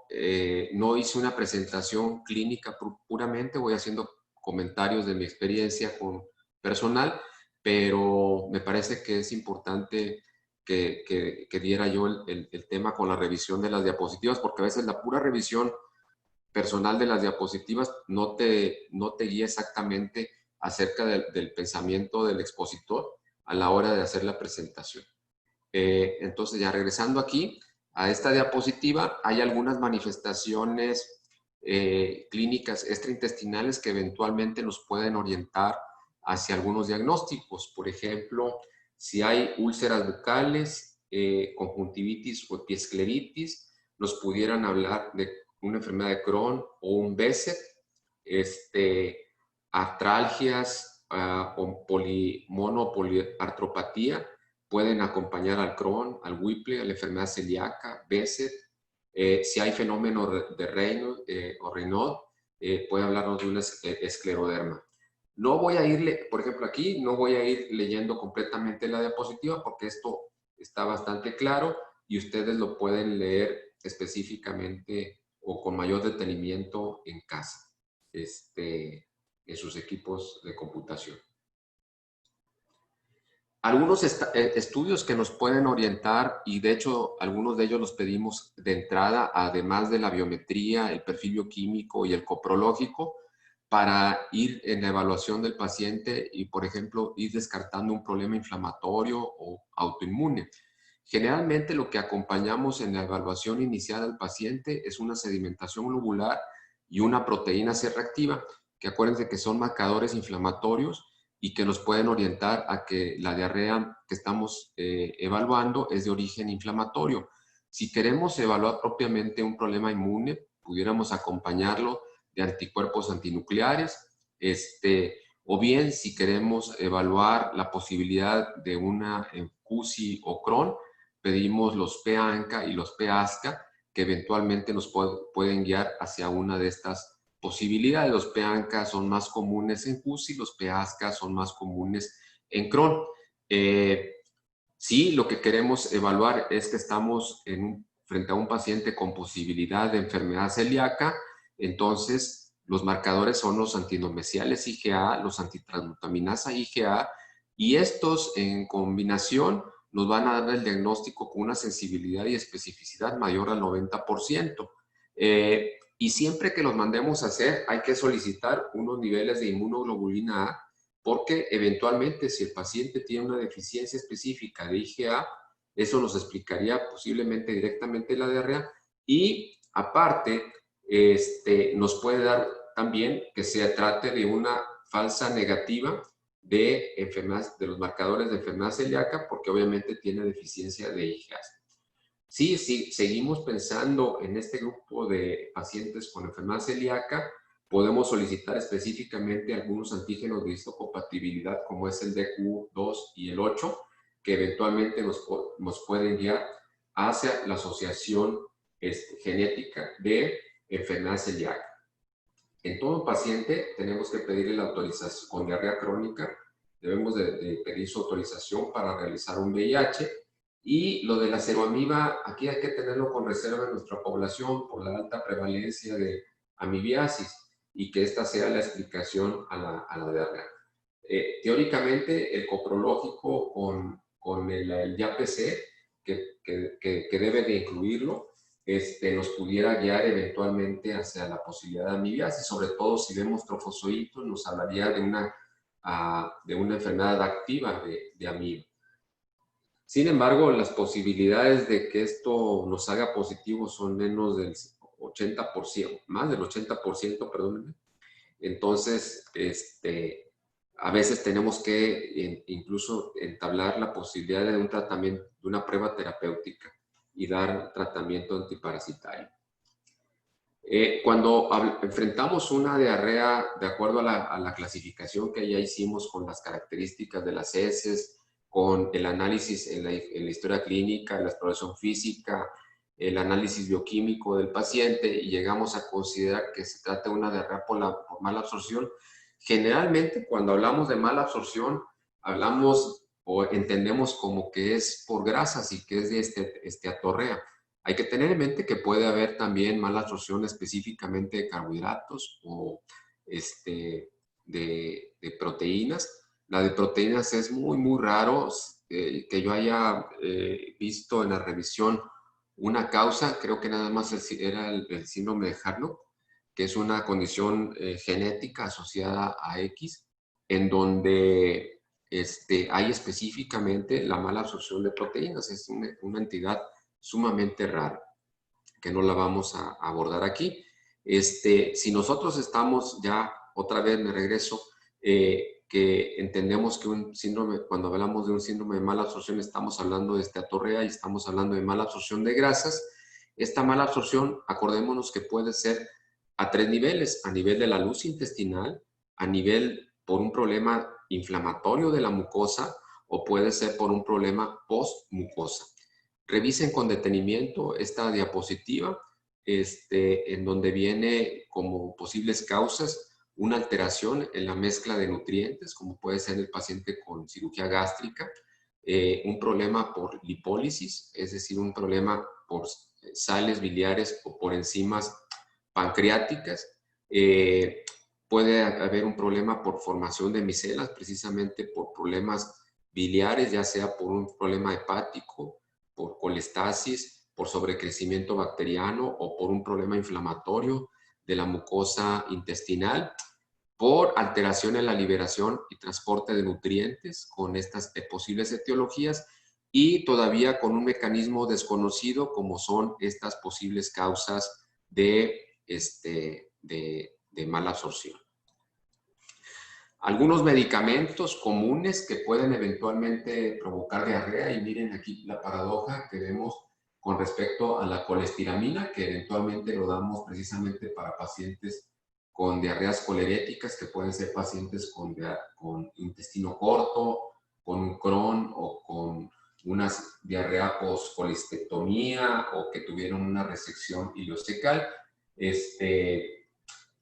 no hice una presentación clínica puramente, voy haciendo comentarios de mi experiencia personal, pero me parece que es importante que diera yo el tema con la revisión de las diapositivas, porque a veces la pura revisión personal de las diapositivas no te guía exactamente acerca del pensamiento del expositor a la hora de hacer la presentación. Entonces, ya regresando aquí a esta diapositiva, hay algunas manifestaciones clínicas extraintestinales que eventualmente nos pueden orientar hacia algunos diagnósticos. Por ejemplo, si hay úlceras bucales, conjuntivitis o epiescleritis, nos pudieran hablar de una enfermedad de Crohn o un Behçet, artralgias o monopoliartropatía pueden acompañar al Crohn, al Whipple, a la enfermedad celíaca, Behçet. Si hay fenómeno de Raynaud o Raynaud, puede hablarnos de un escleroderma. No voy a ir, por ejemplo, aquí no voy a ir leyendo completamente la diapositiva porque esto está bastante claro y ustedes lo pueden leer específicamente o con mayor detenimiento en casa, en sus equipos de computación. Algunos estudios que nos pueden orientar, y de hecho algunos de ellos los pedimos de entrada, además de la biometría, el perfil bioquímico y el coprológico, para ir en la evaluación del paciente y, por ejemplo, ir descartando un problema inflamatorio o autoinmune. Generalmente lo que acompañamos en la evaluación inicial del paciente es una sedimentación globular y una proteína C reactiva, que acuérdense que son marcadores inflamatorios y que nos pueden orientar a que la diarrea que estamos evaluando es de origen inflamatorio. Si queremos evaluar propiamente un problema inmune, pudiéramos acompañarlo de anticuerpos antinucleares, o bien si queremos evaluar la posibilidad de una CUSI o Crohn, pedimos los PANCA y los PASCA, que eventualmente nos pueden guiar hacia una de estas posibilidades. Los PANCA son más comunes en CUSI, los PASCA son más comunes en Crohn. Sí, lo que queremos evaluar es que estamos frente a un paciente con posibilidad de enfermedad celíaca, entonces los marcadores son los antinomesiales IgA, los antitransglutaminasa IgA, y estos en combinación nos van a dar el diagnóstico con una sensibilidad y especificidad mayor al 90%. Y siempre que los mandemos a hacer, hay que solicitar unos niveles de inmunoglobulina A, porque eventualmente si el paciente tiene una deficiencia específica de IgA, eso nos explicaría posiblemente directamente la diarrea, y aparte nos puede dar también que se trate de una falsa negativa de los marcadores de enfermedad celíaca, porque obviamente tiene deficiencia de IgA. Sí, seguimos pensando en este grupo de pacientes con enfermedad celíaca, podemos solicitar específicamente algunos antígenos de histocompatibilidad, como es el DQ2 y el 8, que eventualmente nos pueden guiar hacia la asociación genética de enfermedad celíaca. En todo paciente tenemos que pedirle la autorización con diarrea crónica, debemos de pedir su autorización para realizar un VIH. Y lo de la seroamiba, aquí hay que tenerlo con reserva en nuestra población por la alta prevalencia de amibiasis y que esta sea la explicación a la diarrea. Teóricamente, el coprológico con el YAPC, que debe de incluirlo, nos pudiera guiar eventualmente hacia la posibilidad de amibiasis, sobre todo si vemos trofozoitos, nos hablaría de una enfermedad activa de amiba. Sin embargo, las posibilidades de que esto nos haga positivo son menos del 80%, más del 80%, perdónenme. Entonces, a veces tenemos que incluso entablar la posibilidad de un tratamiento, de una prueba terapéutica y dar tratamiento antiparasitario. Cuando enfrentamos una diarrea, de acuerdo a la clasificación que ya hicimos con las características de las heces, con el análisis en la historia clínica, la exploración física, el análisis bioquímico del paciente, y llegamos a considerar que se trata de una diarrea por mala absorción. Generalmente, cuando hablamos de mala absorción, hablamos o entendemos como que es por grasas y que es de esteatorrea. Hay que tener en mente que puede haber también mala absorción específicamente de carbohidratos o de proteínas. La de proteínas es muy, muy raro que yo haya visto en la revisión una causa, creo que nada más era el síndrome de Harlow, que es una condición genética asociada a X, en donde hay específicamente la mala absorción de proteínas. Es una entidad sumamente rara, que no la vamos a abordar aquí. Si nosotros estamos ya, otra vez me regreso, que entendemos que un síndrome, cuando hablamos de un síndrome de mala absorción, estamos hablando de esteatorrea y estamos hablando de mala absorción de grasas. Esta mala absorción, acordémonos que puede ser a 3 niveles: a nivel de la luz intestinal, a nivel por un problema inflamatorio de la mucosa, o puede ser por un problema post-mucosa. Revisen con detenimiento esta diapositiva, en donde viene como posibles causas una alteración en la mezcla de nutrientes, como puede ser el paciente con cirugía gástrica, un problema por lipólisis, es decir, un problema por sales biliares o por enzimas pancreáticas. Puede haber un problema por formación de micelas, precisamente por problemas biliares, ya sea por un problema hepático, por colestasis, por sobrecrecimiento bacteriano o por un problema inflamatorio de la mucosa intestinal, por alteración en la liberación y transporte de nutrientes con estas posibles etiologías, y todavía con un mecanismo desconocido como son estas posibles causas de mala absorción. Algunos medicamentos comunes que pueden eventualmente provocar diarrea, y miren aquí la paradoja que vemos con respecto a la colestiramina, que eventualmente lo damos precisamente para pacientes con diarreas coleréticas, que pueden ser pacientes con intestino corto, con un Crohn o con una diarrea post-colestectomía o que tuvieron una resección ileocecal.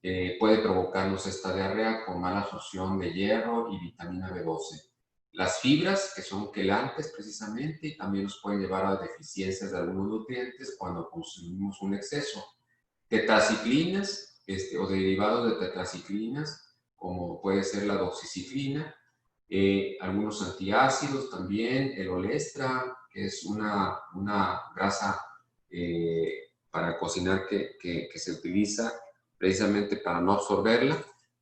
puede provocarnos esta diarrea con mala absorción de hierro y vitamina B12. Las fibras, que son quelantes precisamente, y también nos pueden llevar a deficiencias de algunos nutrientes cuando consumimos un exceso. Tetraciclinas o derivados de tetraciclinas, como puede ser la doxiciclina, algunos antiácidos también, el olestra, que es una grasa para cocinar que se utiliza precisamente para no absorberla,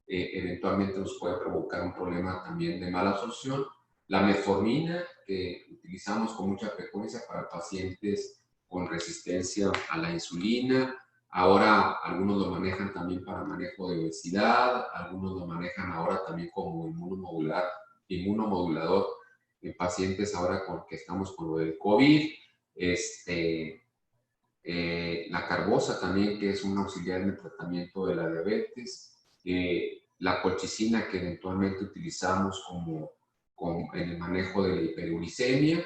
eventualmente nos puede provocar un problema también de mala absorción. La metformina, que utilizamos con mucha frecuencia para pacientes con resistencia a la insulina. Ahora algunos lo manejan también para manejo de obesidad, algunos lo manejan ahora también como inmunomodulador en pacientes ahora que estamos con lo del COVID. La carbosa también, que es un auxiliar en el tratamiento de la diabetes. La colchicina, que eventualmente utilizamos en el manejo de la hiperuricemia.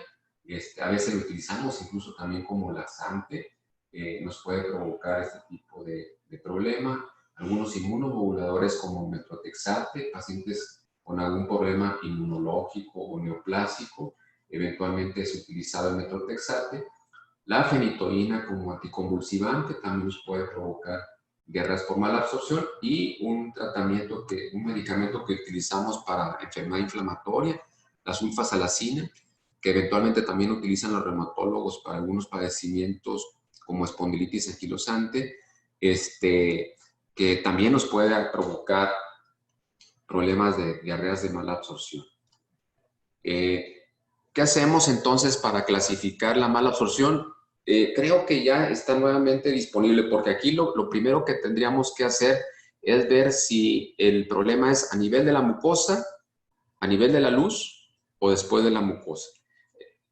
A veces lo utilizamos incluso también como laxante. Nos puede provocar este tipo de problema. Algunos inmunomoduladores como metrotexate, pacientes con algún problema inmunológico o neoplásico, eventualmente es utilizado el metrotexate. La fenitoína como anticonvulsivante también nos puede provocar diarreas por mala absorción, y un medicamento que utilizamos para enfermedad inflamatoria, la sulfasalacina, que eventualmente también utilizan los reumatólogos para algunos padecimientos como espondilitis anquilosante, que también nos puede provocar problemas de diarreas de mala absorción. ¿Qué hacemos entonces para clasificar la mala absorción? Creo que ya está nuevamente disponible, porque aquí lo primero que tendríamos que hacer es ver si el problema es a nivel de la mucosa, a nivel de la luz o después de la mucosa.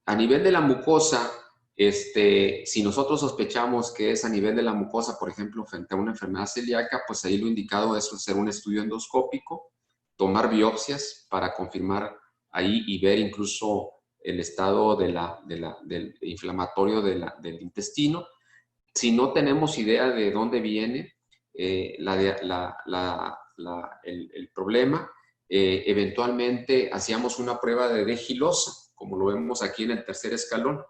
A nivel de la mucosa, si nosotros sospechamos que es a nivel de la mucosa, por ejemplo, frente a una enfermedad celíaca, pues ahí lo indicado es hacer un estudio endoscópico, tomar biopsias para confirmar ahí y ver incluso el estado del inflamatorio del intestino. Si no tenemos idea de dónde viene el problema, eventualmente hacíamos una prueba de D-gilosa, como lo vemos aquí en el tercer escalón.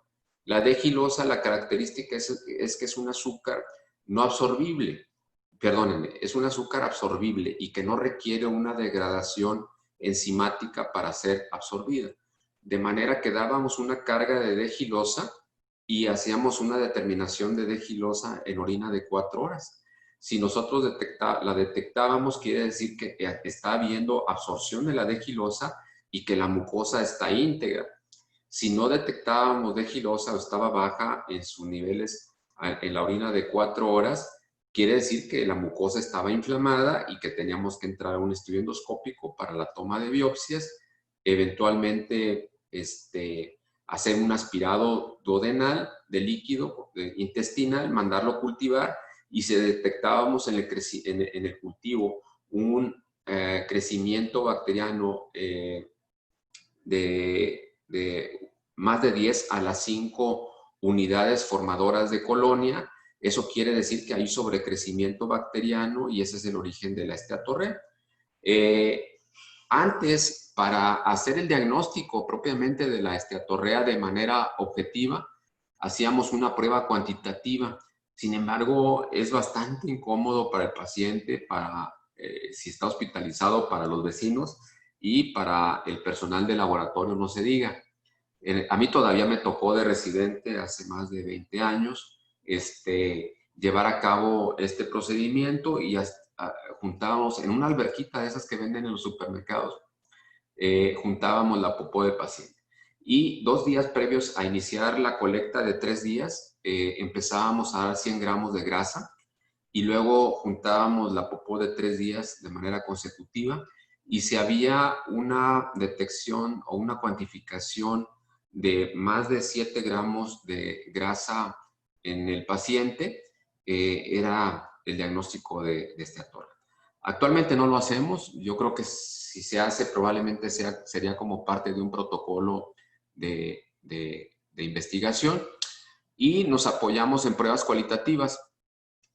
La D-gilosa, la característica es que es un azúcar no absorbible, perdónenme, es un azúcar absorbible y que no requiere una degradación enzimática para ser absorbida. De manera que dábamos una carga de D-gilosa y hacíamos una determinación de D-gilosa en orina de 4 horas. Si nosotros la detectábamos, quiere decir que está habiendo absorción de la D-gilosa y que la mucosa está íntegra. Si no detectábamos D-gilosa o estaba baja en sus niveles en la orina de 4 horas, quiere decir que la mucosa estaba inflamada y que teníamos que entrar a un estudio endoscópico para la toma de biopsias, eventualmente hacer un aspirado duodenal de líquido intestinal, mandarlo cultivar, y si detectábamos en el cultivo un crecimiento bacteriano de más de 10 a las 5 unidades formadoras de colonia, eso quiere decir que hay sobrecrecimiento bacteriano y ese es el origen de la esteatorrea. Antes, para hacer el diagnóstico propiamente de la esteatorrea de manera objetiva, hacíamos una prueba cuantitativa. Sin embargo, es bastante incómodo para el paciente, si está hospitalizado, para los vecinos y para el personal de laboratorio, no se diga. A mí todavía me tocó de residente hace más de 20 años llevar a cabo este procedimiento y juntábamos en una alberquita de esas que venden en los supermercados, juntábamos la popó del paciente. Y 2 días previos a iniciar la colecta de 3 días, empezábamos a dar 100 gramos de grasa y luego juntábamos la popó de 3 días de manera consecutiva, y si había una detección o una cuantificación de más de 7 gramos de grasa en el paciente, era el diagnóstico de esteatorrea. Actualmente no lo hacemos. Yo creo que si se hace, probablemente sería como parte de un protocolo de investigación, y nos apoyamos en pruebas cualitativas.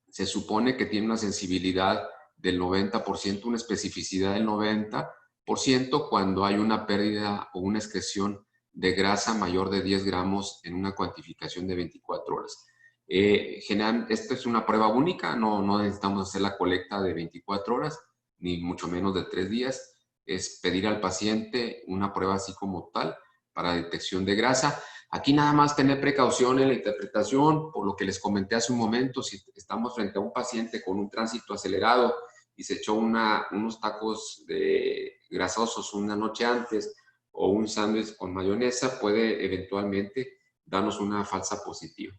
Se supone que tiene una sensibilidad del 90%, una especificidad del 90% cuando hay una pérdida o una excreción de grasa mayor de 10 gramos en una cuantificación de 24 horas. Esta es una prueba única, no necesitamos hacer la colecta de 24 horas, ni mucho menos de 3 días. Es pedir al paciente una prueba así como tal para detección de grasa. Aquí nada más tener precaución en la interpretación, por lo que les comenté hace un momento, si estamos frente a un paciente con un tránsito acelerado y se echó unos tacos grasosos una noche antes o un sándwich con mayonesa, puede eventualmente darnos una falsa positiva.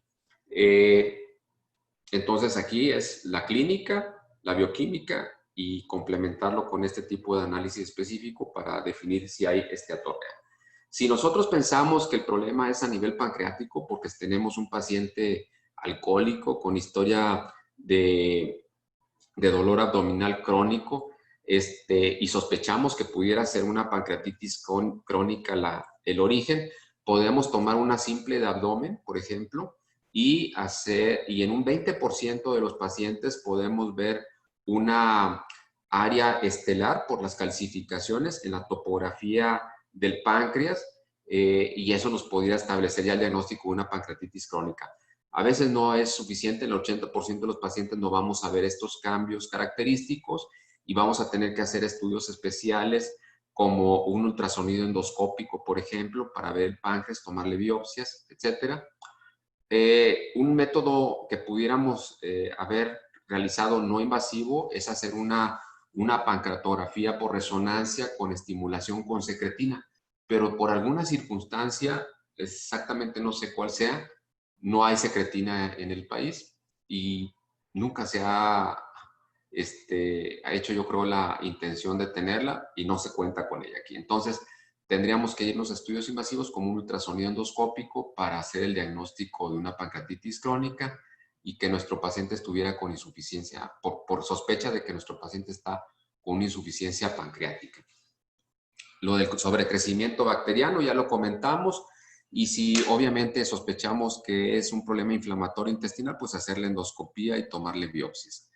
Entonces aquí es la clínica, la bioquímica y complementarlo con este tipo de análisis específico para definir si hay esteatorrea. Si nosotros pensamos que el problema es a nivel pancreático porque tenemos un paciente alcohólico con historia de dolor abdominal crónico y sospechamos que pudiera ser una pancreatitis crónica el origen, podemos tomar una simple de abdomen, por ejemplo, y en un 20% de los pacientes podemos ver una área estelar por las calcificaciones en la topografía del páncreas y eso nos podría establecer ya el diagnóstico de una pancreatitis crónica. A veces no es suficiente, en el 80% de los pacientes no vamos a ver estos cambios característicos y vamos a tener que hacer estudios especiales como un ultrasonido endoscópico, por ejemplo, para ver el páncreas, tomarle biopsias, etc. Un método que pudiéramos haber realizado no invasivo es hacer una pancreatografía por resonancia con estimulación con secretina, pero por alguna circunstancia, exactamente no sé cuál sea, no hay secretina en el país y nunca se ha hecho, yo creo, la intención de tenerla y no se cuenta con ella aquí. Entonces, tendríamos que irnos a estudios invasivos como un ultrasonido endoscópico para hacer el diagnóstico de una pancreatitis crónica y que nuestro paciente estuviera con insuficiencia, por sospecha de que nuestro paciente está con una insuficiencia pancreática. Lo del sobrecrecimiento bacteriano ya lo comentamos. Y si obviamente sospechamos que es un problema inflamatorio intestinal, pues hacerle endoscopía y tomarle biopsias.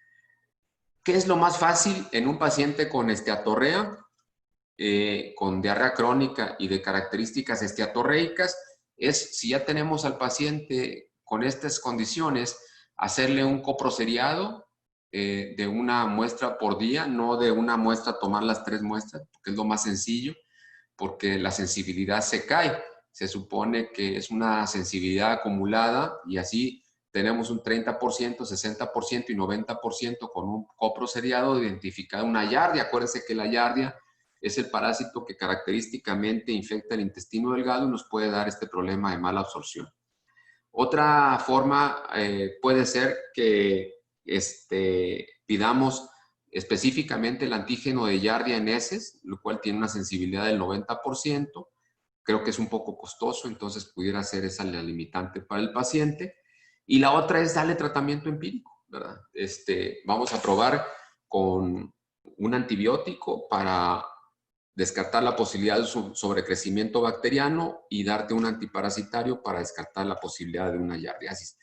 ¿Qué es lo más fácil en un paciente con esteatorrea, con diarrea crónica y de características esteatorreicas? Es, si ya tenemos al paciente con estas condiciones, hacerle un coproceriado de una muestra por día, no de una muestra tomar las 3 muestras, porque es lo más sencillo, porque la sensibilidad se cae. Se supone que es una sensibilidad acumulada y así tenemos un 30%, 60% y 90% con un coproceriado de identificar una Yardia. Acuérdense que la Yardia es el parásito que característicamente infecta el intestino delgado y nos puede dar este problema de mala absorción. Otra forma puede ser que pidamos específicamente el antígeno de Yardia en heces, lo cual tiene una sensibilidad del 90%. Creo que es un poco costoso, entonces pudiera ser esa la limitante para el paciente. Y la otra es darle tratamiento empírico, ¿verdad? Vamos a probar con un antibiótico para descartar la posibilidad de sobrecrecimiento bacteriano y darte un antiparasitario para descartar la posibilidad de una yardiasis.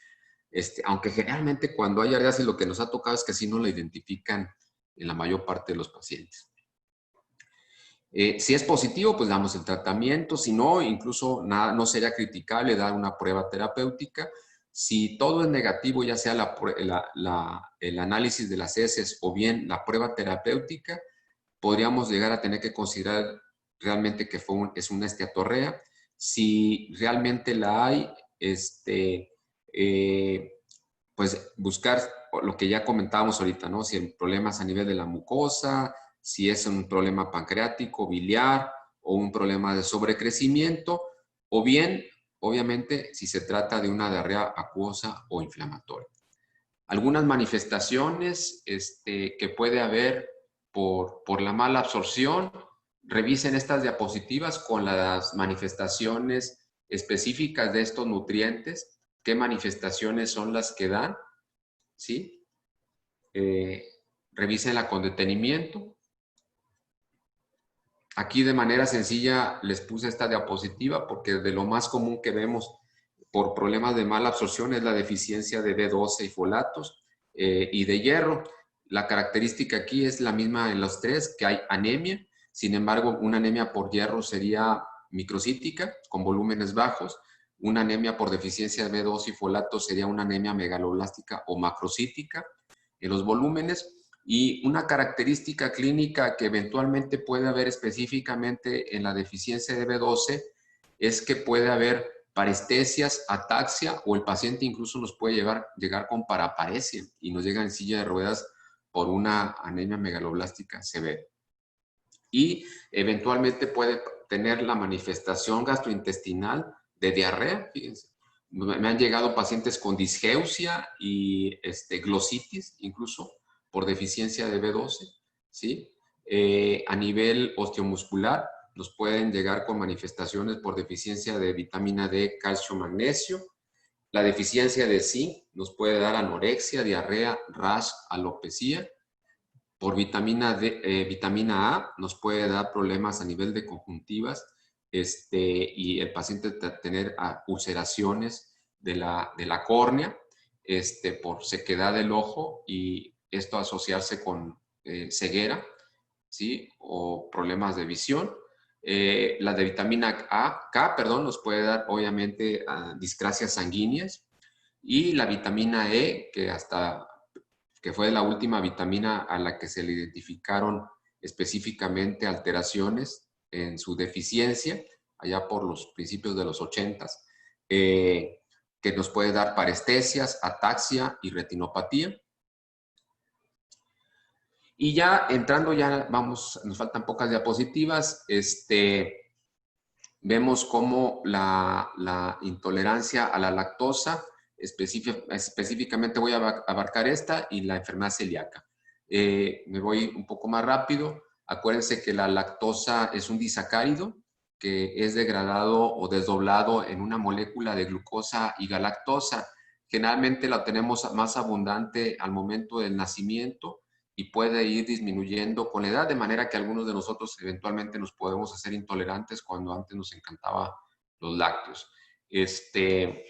Aunque generalmente cuando hay yardiasis lo que nos ha tocado es que sí no la identifican en la mayor parte de los pacientes. Si es positivo, pues damos el tratamiento. Si no, incluso no sería criticable dar una prueba terapéutica. Si todo es negativo, ya sea el análisis de las heces o bien la prueba terapéutica, podríamos llegar a tener que considerar realmente que es una esteatorrea. Si realmente la hay, pues buscar lo que ya comentábamos ahorita, ¿no? Si el problema es a nivel de la mucosa, si es un problema pancreático, biliar o un problema de sobrecrecimiento, o bien, obviamente, si se trata de una diarrea acuosa o inflamatoria. Algunas manifestaciones que puede haber por la mala absorción, revisen estas diapositivas con las manifestaciones específicas de estos nutrientes, qué manifestaciones son las que dan, ¿sí? Revísenla con detenimiento. Aquí de manera sencilla les puse esta diapositiva porque de lo más común que vemos por problemas de mala absorción es la deficiencia de B12 y folatos y de hierro. La característica aquí es la misma en los tres, que hay anemia. Sin embargo, una anemia por hierro sería microcítica, con volúmenes bajos. Una anemia por deficiencia de B2 y folato sería una anemia megaloblástica o macrocítica en los volúmenes. Y una característica clínica que eventualmente puede haber específicamente en la deficiencia de B12 es que puede haber parestesias, ataxia, o el paciente incluso nos puede llegar con paraparesia y nos llega en silla de ruedas por una anemia megaloblástica severa. Y eventualmente puede tener la manifestación gastrointestinal de diarrea. Fíjense, me han llegado pacientes con disgeusia y glositis, incluso por deficiencia de B12, ¿sí? A nivel osteomuscular, nos pueden llegar con manifestaciones por deficiencia de vitamina D, calcio, magnesio. La deficiencia de zinc nos puede dar anorexia, diarrea, rash, alopecia. Por vitamina D, vitamina A nos puede dar problemas a nivel de conjuntivas y el paciente tener ulceraciones de la córnea por sequedad del ojo y esto asociarse con ceguera, ¿sí? O problemas de visión. La de vitamina K, nos puede dar obviamente discrasias sanguíneas y la vitamina E, que fue la última vitamina a la que se le identificaron específicamente alteraciones en su deficiencia, allá por los principios de los 80s, que nos puede dar parestesias, ataxia y retinopatía. Y ya entrando, nos faltan pocas diapositivas, vemos cómo la intolerancia a la lactosa, específicamente voy a abarcar esta y la enfermedad celíaca. Me voy un poco más rápido. Acuérdense que la lactosa es un disacárido que es degradado o desdoblado en una molécula de glucosa y galactosa. Generalmente la tenemos más abundante al momento del nacimiento y puede ir disminuyendo con la edad, de manera que algunos de nosotros eventualmente nos podemos hacer intolerantes cuando antes nos encantaban los lácteos. Se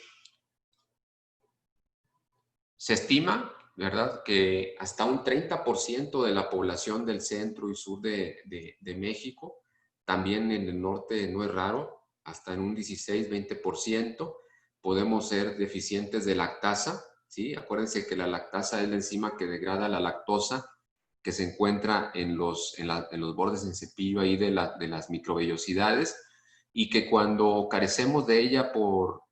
estima, ¿verdad?, que hasta un 30% de la población del centro y sur de México, también en el norte no es raro, hasta en un 16-20%, podemos ser deficientes de lactasa, ¿sí? Acuérdense que la lactasa es la enzima que degrada la lactosa, que se encuentra en los bordes en cepillo ahí de las microvellosidades, y que cuando carecemos de ella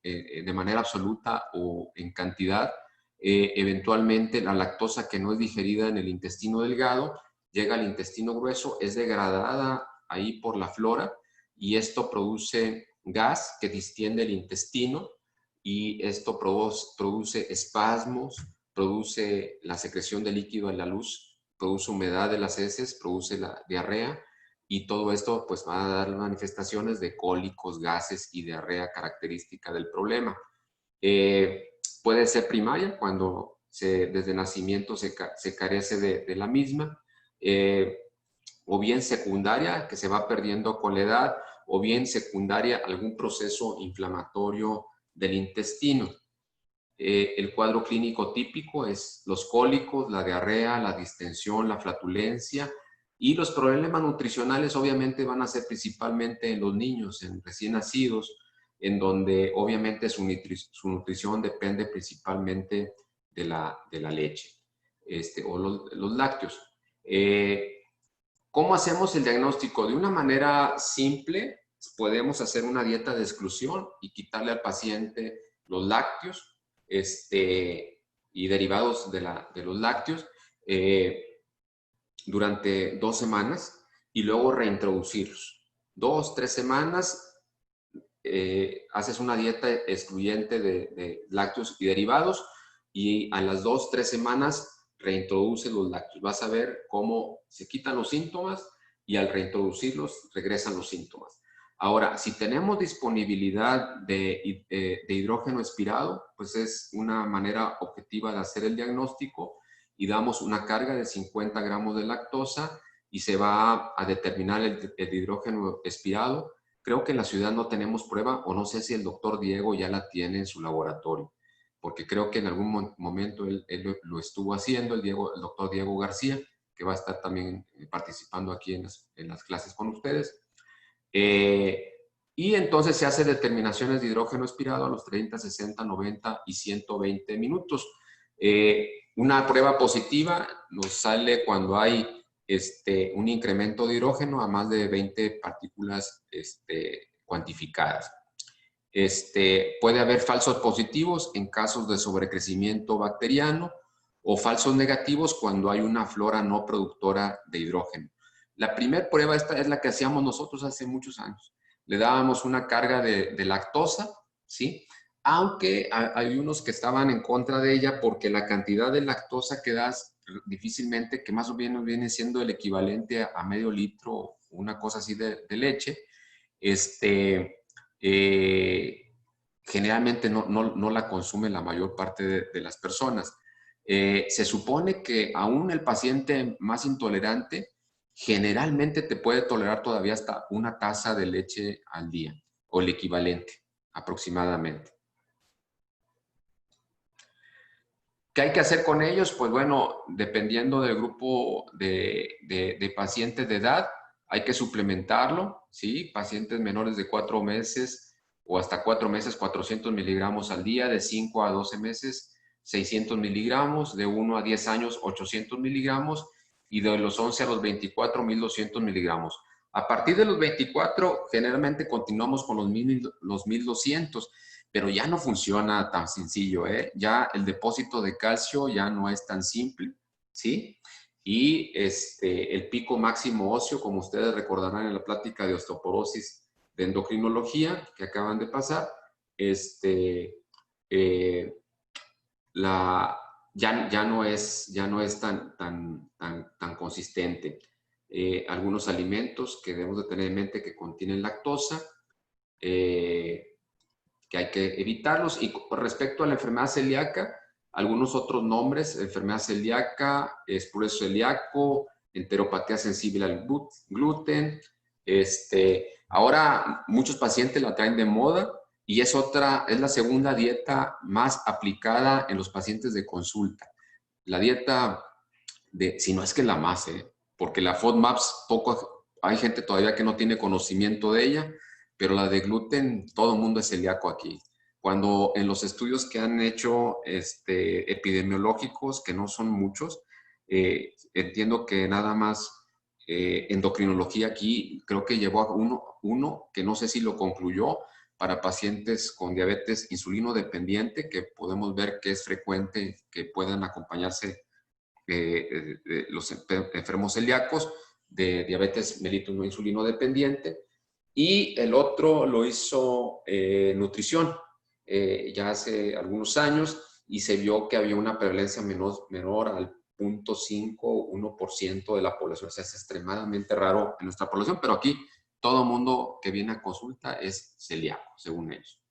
de manera absoluta o en cantidad, eventualmente la lactosa que no es digerida en el intestino delgado llega al intestino grueso, es degradada ahí por la flora y esto produce gas que distiende el intestino y esto produce espasmos, produce la secreción de líquido en la luz, produce humedad de las heces, produce la diarrea y todo esto pues va a dar manifestaciones de cólicos, gases y diarrea característica del problema. Puede ser primaria cuando desde nacimiento se carece de la misma, o bien secundaria que se va perdiendo con la edad, o bien secundaria algún proceso inflamatorio del intestino. El cuadro clínico típico es los cólicos, la diarrea, la distensión, la flatulencia y los problemas nutricionales obviamente van a ser principalmente en los niños, en recién nacidos, en donde obviamente su nutrición depende principalmente de la leche o los lácteos. ¿Cómo hacemos el diagnóstico? De una manera simple, podemos hacer una dieta de exclusión y quitarle al paciente los lácteos y derivados de los lácteos durante 2 semanas y luego reintroducirlos. 2-3 semanas haces una dieta excluyente de lácteos y derivados y a las 2-3 semanas reintroduces los lácteos. Vas a ver cómo se quitan los síntomas y al reintroducirlos regresan los síntomas. Ahora, si tenemos disponibilidad de hidrógeno expirado, pues es una manera objetiva de hacer el diagnóstico y damos una carga de 50 gramos de lactosa y se va a determinar el hidrógeno expirado. Creo que en la ciudad no tenemos prueba o no sé si el doctor Diego ya la tiene en su laboratorio. porque creo que en algún momento él lo estuvo haciendo, el doctor Diego García, que va a estar también participando aquí en las clases con ustedes. Y entonces se hace determinaciones de hidrógeno expirado a los 30, 60, 90 y 120 minutos. Una prueba positiva nos sale cuando hay un incremento de hidrógeno a más de 20 partículas cuantificadas. Puede haber falsos positivos en casos de sobrecrecimiento bacteriano o falsos negativos cuando hay una flora no productora de hidrógeno. La primera prueba esta es la que hacíamos nosotros hace muchos años. Le dábamos una carga de lactosa, ¿sí? Aunque hay unos que estaban en contra de ella porque la cantidad de lactosa que das difícilmente, que más o menos viene siendo el equivalente a medio litro, una cosa así de leche, generalmente no la consume la mayor parte de las personas. Se supone que aún el paciente más intolerante generalmente te puede tolerar todavía hasta una taza de leche al día, o el equivalente aproximadamente. ¿Qué hay que hacer con ellos? Pues bueno, dependiendo del grupo de pacientes de edad, hay que suplementarlo, ¿sí? Pacientes menores de 4 meses o hasta 4 meses, 400 miligramos al día, de 5 a 12 meses, 600 miligramos, de 1 a 10 años, 800 miligramos, y de los 11 a los 24, 1200 miligramos. A partir de los 24, generalmente continuamos con los 1200, pero ya no funciona tan sencillo, ¿eh? Ya el depósito de calcio ya no es tan simple, ¿sí? Y el pico máximo óseo, como ustedes recordarán en la plática de osteoporosis de endocrinología que acaban de pasar, ya no es tan consistente. Algunos alimentos que debemos de tener en mente que contienen lactosa, que hay que evitarlos. Y con respecto a la enfermedad celíaca, algunos otros nombres: enfermedad celíaca, espueso celíaco, enteropatía sensible al gluten. Ahora muchos pacientes la traen de moda y es la segunda dieta más aplicada en los pacientes de consulta. La dieta si no es que la más, porque la FODMAPs, hay gente todavía que no tiene conocimiento de ella, pero la de gluten, todo el mundo es celíaco aquí. Cuando en los estudios que han hecho epidemiológicos, que no son muchos, entiendo que nada más endocrinología aquí, creo que llevó a uno que no sé si lo concluyó, para pacientes con diabetes insulino dependiente, que podemos ver que es frecuente que puedan acompañarse los enfermos celíacos de diabetes mellitus no insulino dependiente. Y el otro lo hizo nutrición ya hace algunos años, y se vio que había una prevalencia menor al 0.5 o 1% de la población. O sea, es extremadamente raro en nuestra población, pero aquí todo el mundo que viene a consulta es celíaco, según ellos.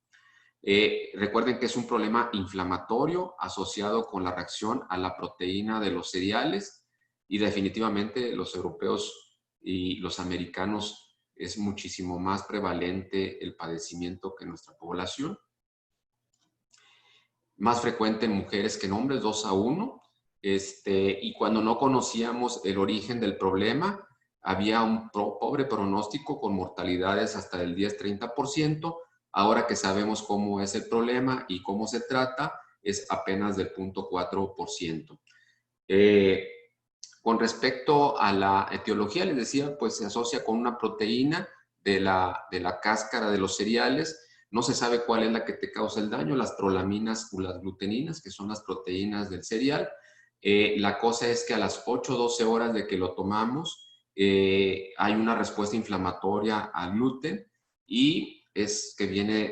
Recuerden que es un problema inflamatorio asociado con la reacción a la proteína de los cereales, y definitivamente los europeos y los americanos es muchísimo más prevalente el padecimiento que en nuestra población. Más frecuente en mujeres que en hombres, 2-1. Y cuando no conocíamos el origen del problema, había un pobre pronóstico con mortalidades hasta del 10-30%. Ahora que sabemos cómo es el problema y cómo se trata, es apenas del 0.4%. Con respecto a la etiología, les decía, pues se asocia con una proteína de la cáscara de los cereales. No se sabe cuál es la que te causa el daño, las prolaminas o las gluteninas, que son las proteínas del cereal. La cosa es que a las 8-12 horas de que lo tomamos, hay una respuesta inflamatoria al gluten, y es que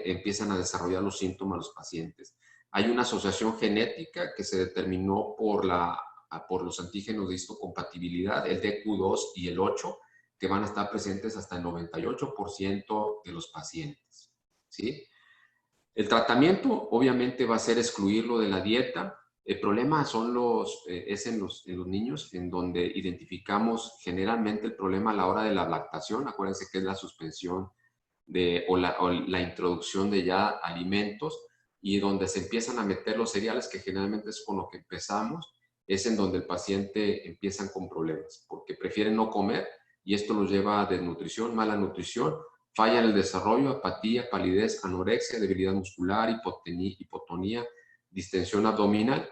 empiezan a desarrollar los síntomas los pacientes. Hay una asociación genética que se determinó por los antígenos de histocompatibilidad, el DQ2 y el 8, que van a estar presentes hasta el 98% de los pacientes, ¿sí? El tratamiento obviamente va a ser excluirlo de la dieta. El problema es en los niños, en donde identificamos generalmente el problema a la hora de la lactación. Acuérdense que es la suspensión o la introducción de ya alimentos. y donde se empiezan a meter los cereales, que generalmente es con lo que empezamos, es en donde el paciente empiezan con problemas, porque prefieren no comer y esto los lleva a desnutrición, mala nutrición, falla en el desarrollo, apatía, palidez, anorexia, debilidad muscular, hipotonía, distensión abdominal.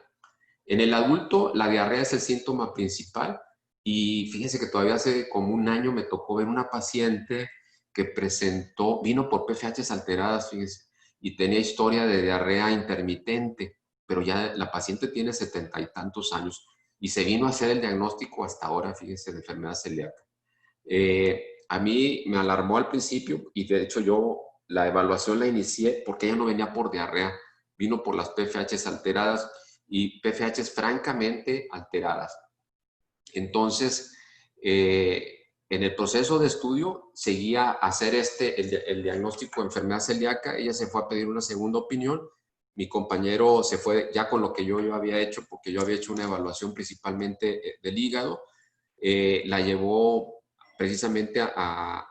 En el adulto, la diarrea es el síntoma principal y fíjense que todavía hace como un año me tocó ver una paciente que vino por PFHs alteradas, fíjense, y tenía historia de diarrea intermitente, pero ya la paciente tiene 70 y tantos años y se vino a hacer el diagnóstico hasta ahora, fíjense, de enfermedad celíaca. A mí me alarmó al principio y de hecho yo la evaluación la inicié porque ella no venía por diarrea, vino por las PFHs alteradas y PFHs francamente alteradas. Entonces, en el proceso de estudio seguía a hacer el diagnóstico de enfermedad celíaca, ella se fue a pedir una segunda opinión, mi compañero se fue ya con lo que yo había hecho, porque yo había hecho una evaluación principalmente del hígado, la llevó precisamente a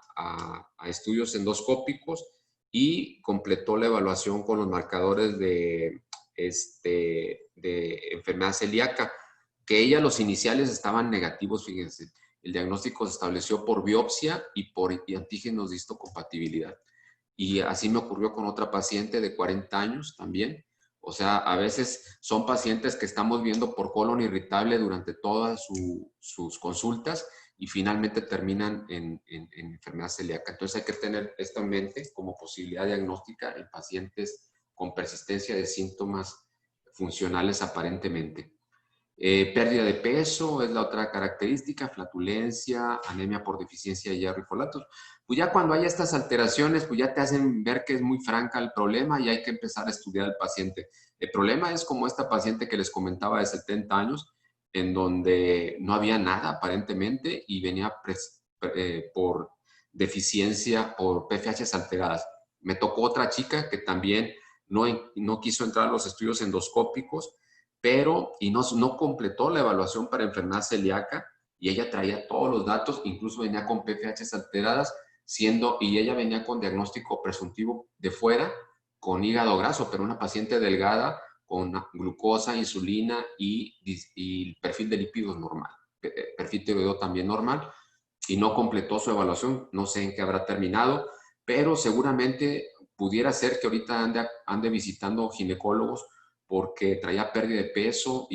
estudios endoscópicos y completó la evaluación con los marcadores de enfermedad celíaca, que ella los iniciales estaban negativos, fíjense. El diagnóstico se estableció por biopsia y por antígenos de histocompatibilidad. Y así me ocurrió con otra paciente de 40 años también. O sea, a veces son pacientes que estamos viendo por colon irritable durante todas sus consultas y finalmente terminan en enfermedad celíaca. Entonces hay que tener esto en mente como posibilidad diagnóstica en pacientes con persistencia de síntomas funcionales aparentemente. Pérdida de peso es la otra característica, flatulencia, anemia por deficiencia de hierro y folatos. Pues ya cuando hay estas alteraciones, pues ya te hacen ver que es muy franca el problema y hay que empezar a estudiar al paciente. El problema es como esta paciente que les comentaba de 70 años, en donde no había nada aparentemente y venía por deficiencia, por PFHs alteradas. Me tocó otra chica que también no quiso entrar a los estudios endoscópicos, pero no completó la evaluación para enfermedad celíaca y ella traía todos los datos, incluso venía con PFHs alteradas, y ella venía con diagnóstico presuntivo de fuera, con hígado graso, pero una paciente delgada con glucosa, insulina y perfil de lípidos normal, perfil tiroideo también normal, y no completó su evaluación, no sé en qué habrá terminado, pero seguramente pudiera ser que ahorita ande visitando ginecólogos porque traía pérdida de peso,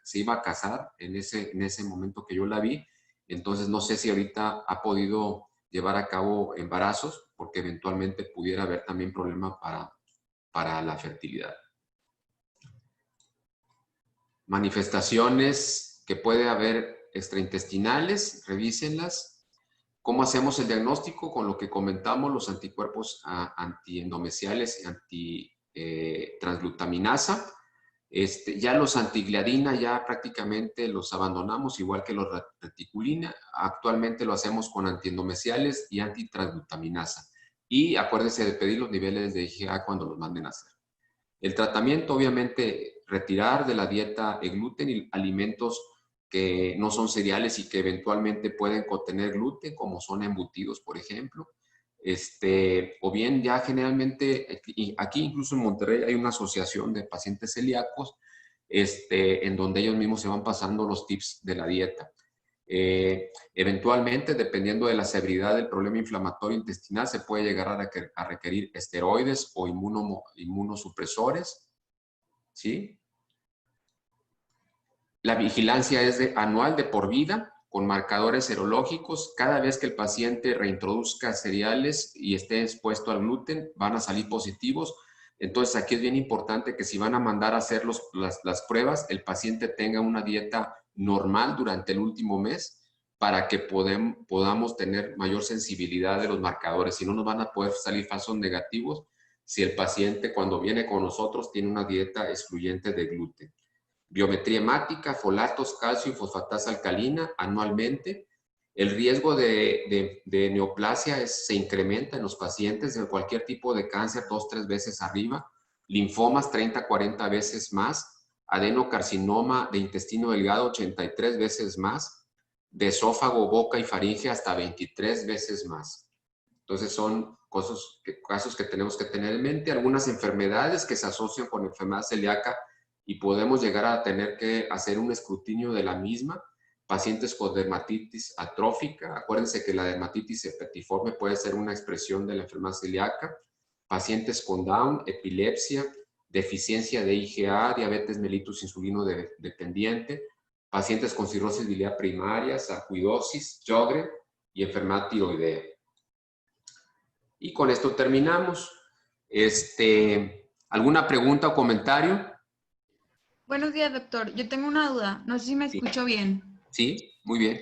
se iba a casar en ese momento que yo la vi. Entonces no sé si ahorita ha podido llevar a cabo embarazos, porque eventualmente pudiera haber también problema para la fertilidad. Manifestaciones que puede haber extraintestinales, revísenlas. ¿Cómo hacemos el diagnóstico? Con lo que comentamos, los anticuerpos antiendomesiales y antitransglutaminasa. Ya los antigliadina ya prácticamente los abandonamos, igual que los reticulina. Actualmente lo hacemos con antiendomesiales y antitransglutaminasa. Y acuérdense de pedir los niveles de IgA cuando los manden a hacer. El tratamiento, obviamente, retirar de la dieta el gluten y alimentos que no son cereales y que eventualmente pueden contener gluten, como son embutidos, por ejemplo. O bien ya generalmente, aquí incluso en Monterrey hay una asociación de pacientes celíacos, en donde ellos mismos se van pasando los tips de la dieta. Eventualmente, dependiendo de la severidad del problema inflamatorio intestinal, se puede llegar a requerir esteroides o inmunosupresores, ¿sí? La vigilancia es anual, de por vida, con marcadores serológicos. Cada vez que el paciente reintroduzca cereales y esté expuesto al gluten, van a salir positivos. Entonces, aquí es bien importante que si van a mandar a hacer las pruebas, el paciente tenga una dieta normal durante el último mes para que podamos tener mayor sensibilidad de los marcadores. Si no, nos van a poder salir falsos negativos si el paciente cuando viene con nosotros tiene una dieta excluyente de gluten. Biometría hemática, folatos, calcio y fosfatasa alcalina anualmente. El riesgo de neoplasia se incrementa en los pacientes de cualquier tipo de cáncer 2-3 veces arriba, linfomas 30-40 veces más, adenocarcinoma de intestino delgado 83 veces más, de esófago, boca y faringe hasta 23 veces más. Entonces son casos que tenemos que tener en mente. Algunas enfermedades que se asocian con enfermedad celíaca y podemos llegar a tener que hacer un escrutinio de la misma. Pacientes con dermatitis atrófica. Acuérdense que la dermatitis herpetiforme puede ser una expresión de la enfermedad celíaca. Pacientes con Down, epilepsia, deficiencia de IgA, diabetes mellitus insulino dependiente, pacientes con cirrosis biliar primaria, sarcoidosis, Sjögren y enfermedad tiroidea. Y con esto terminamos. ¿Alguna pregunta o comentario? Buenos días, doctor. Yo tengo una duda. No sé si me Sí. escucho bien. Sí, muy bien.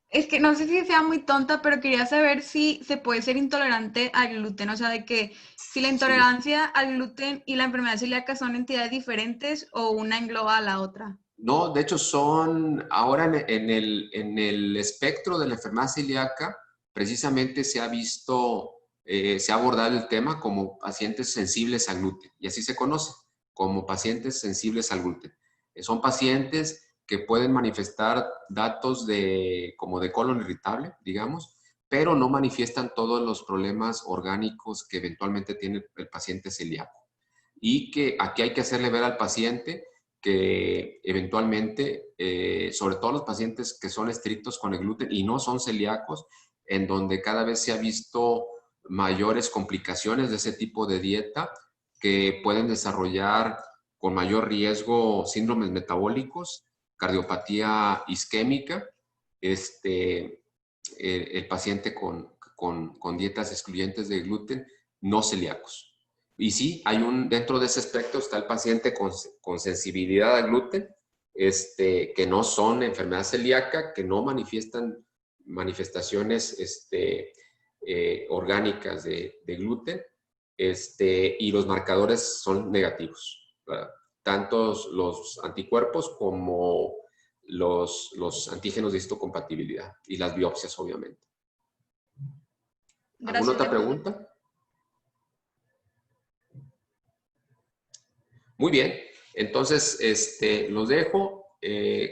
Es que no sé si sea muy tonta, pero quería saber si se puede ser intolerante al gluten. O sea, de que si la intolerancia al gluten y la enfermedad celíaca son entidades diferentes o una engloba a la otra. No, de hecho son, ahora en el espectro de la enfermedad celíaca, precisamente se ha visto, se ha abordado el tema como pacientes sensibles al gluten, y así se conoce, como pacientes sensibles al gluten. Son pacientes que pueden manifestar datos como de colon irritable, digamos, pero no manifiestan todos los problemas orgánicos que eventualmente tiene el paciente celíaco. Y que aquí hay que hacerle ver al paciente que eventualmente, sobre todo los pacientes que son estrictos con el gluten y no son celíacos, en donde cada vez se ha visto mayores complicaciones de ese tipo de dieta, que pueden desarrollar con mayor riesgo síndromes metabólicos, cardiopatía isquémica, el paciente con dietas excluyentes de gluten no celíacos. Y sí, dentro de ese espectro está el paciente con sensibilidad al gluten, que no son enfermedad celíaca, que no manifiestan manifestaciones orgánicas de gluten, y los marcadores son negativos, ¿verdad? Tanto los anticuerpos como los antígenos de histocompatibilidad y las biopsias, obviamente. ¿Alguna Gracias. otra pregunta? Muy bien, entonces los dejo,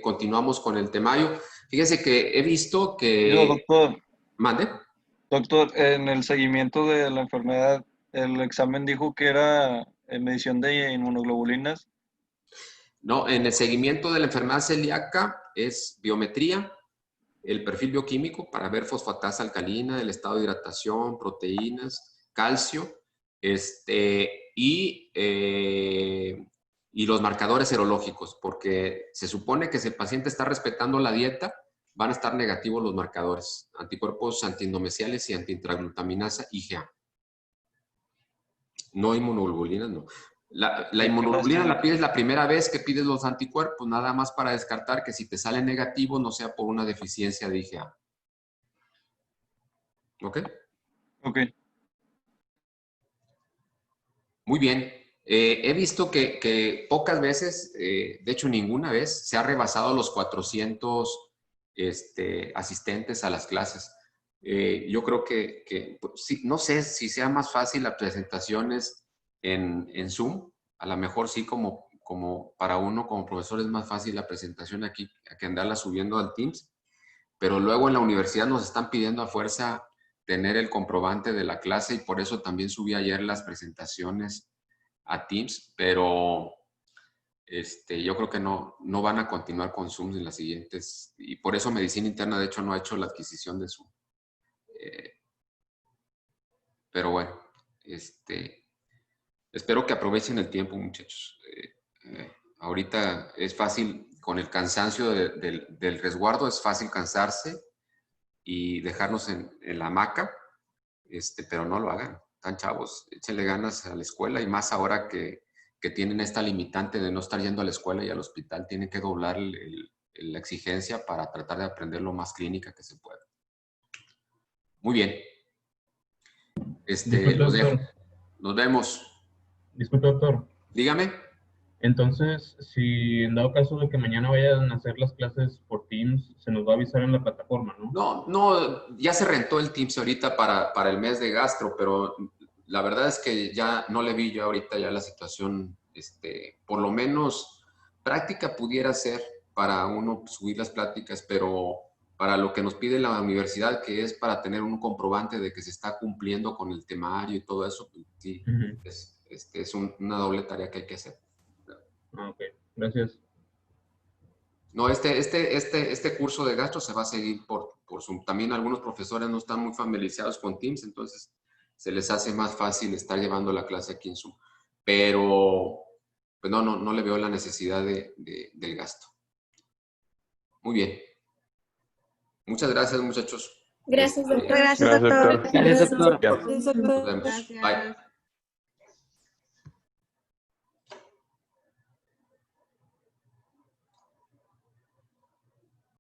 continuamos con el temario. Fíjese que he visto que... Yo, doctor, ¿Mande? doctor, en el seguimiento de la enfermedad, el examen dijo que era medición de inmunoglobulinas. No, en el seguimiento de la enfermedad celíaca es biometría, el perfil bioquímico para ver fosfatasa alcalina, el estado de hidratación, proteínas, calcio, y los marcadores serológicos, porque se supone que si el paciente está respetando la dieta, van a estar negativos los marcadores, anticuerpos antiindomesiales y antiintraglutaminasa IgA. No inmunoglobulinas, no. La inmunoglobulina la pides la primera vez que pides los anticuerpos, nada más para descartar que si te sale negativo no sea por una deficiencia de IgA. ¿Ok? Ok. Muy bien. He visto que pocas veces, de hecho ninguna vez, se ha rebasado los 400 asistentes a las clases. Yo creo que pues, sí, no sé si sea más fácil las presentaciones en Zoom. A lo mejor sí, como para uno como profesor es más fácil la presentación aquí que andarla subiendo al Teams. Pero luego en la universidad nos están pidiendo a fuerza tener el comprobante de la clase y por eso también subí ayer las presentaciones a Teams, pero yo creo que no van a continuar con Zoom en las siguientes, y por eso Medicina Interna de hecho no ha hecho la adquisición de Zoom. Pero bueno, espero que aprovechen el tiempo, muchachos. Ahorita es fácil, con el cansancio del resguardo, es fácil cansarse y dejarnos en la hamaca, pero no lo hagan, tan chavos, échenle ganas a la escuela y más ahora que tienen esta limitante de no estar yendo a la escuela y al hospital, tienen que doblar la exigencia para tratar de aprender lo más clínica que se pueda. Muy bien. Disculpe, Los dejo. doctor. Nos vemos. Disculpe, doctor. Dígame. Entonces, si en dado caso de que mañana vayan a hacer las clases por Teams, se nos va a avisar en la plataforma, ¿no? No, ya se rentó el Teams ahorita para el mes de gastro, pero la verdad es que ya no le vi yo ahorita ya la situación, por lo menos práctica pudiera ser para uno subir las pláticas, pero para lo que nos pide la universidad, que es para tener un comprobante de que se está cumpliendo con el temario y todo eso. Sí, es una doble tarea que hay que hacer. Ok, gracias. No, este curso de gastro se va a seguir por Zoom. También algunos profesores no están muy familiarizados con Teams, entonces se les hace más fácil estar llevando la clase aquí en Zoom. Pero pues no le veo la necesidad del gasto. Muy bien. Muchas gracias, muchachos. Gracias, doctor. Gracias, doctor. Gracias, doctor. Nos vemos. Gracias. Bye.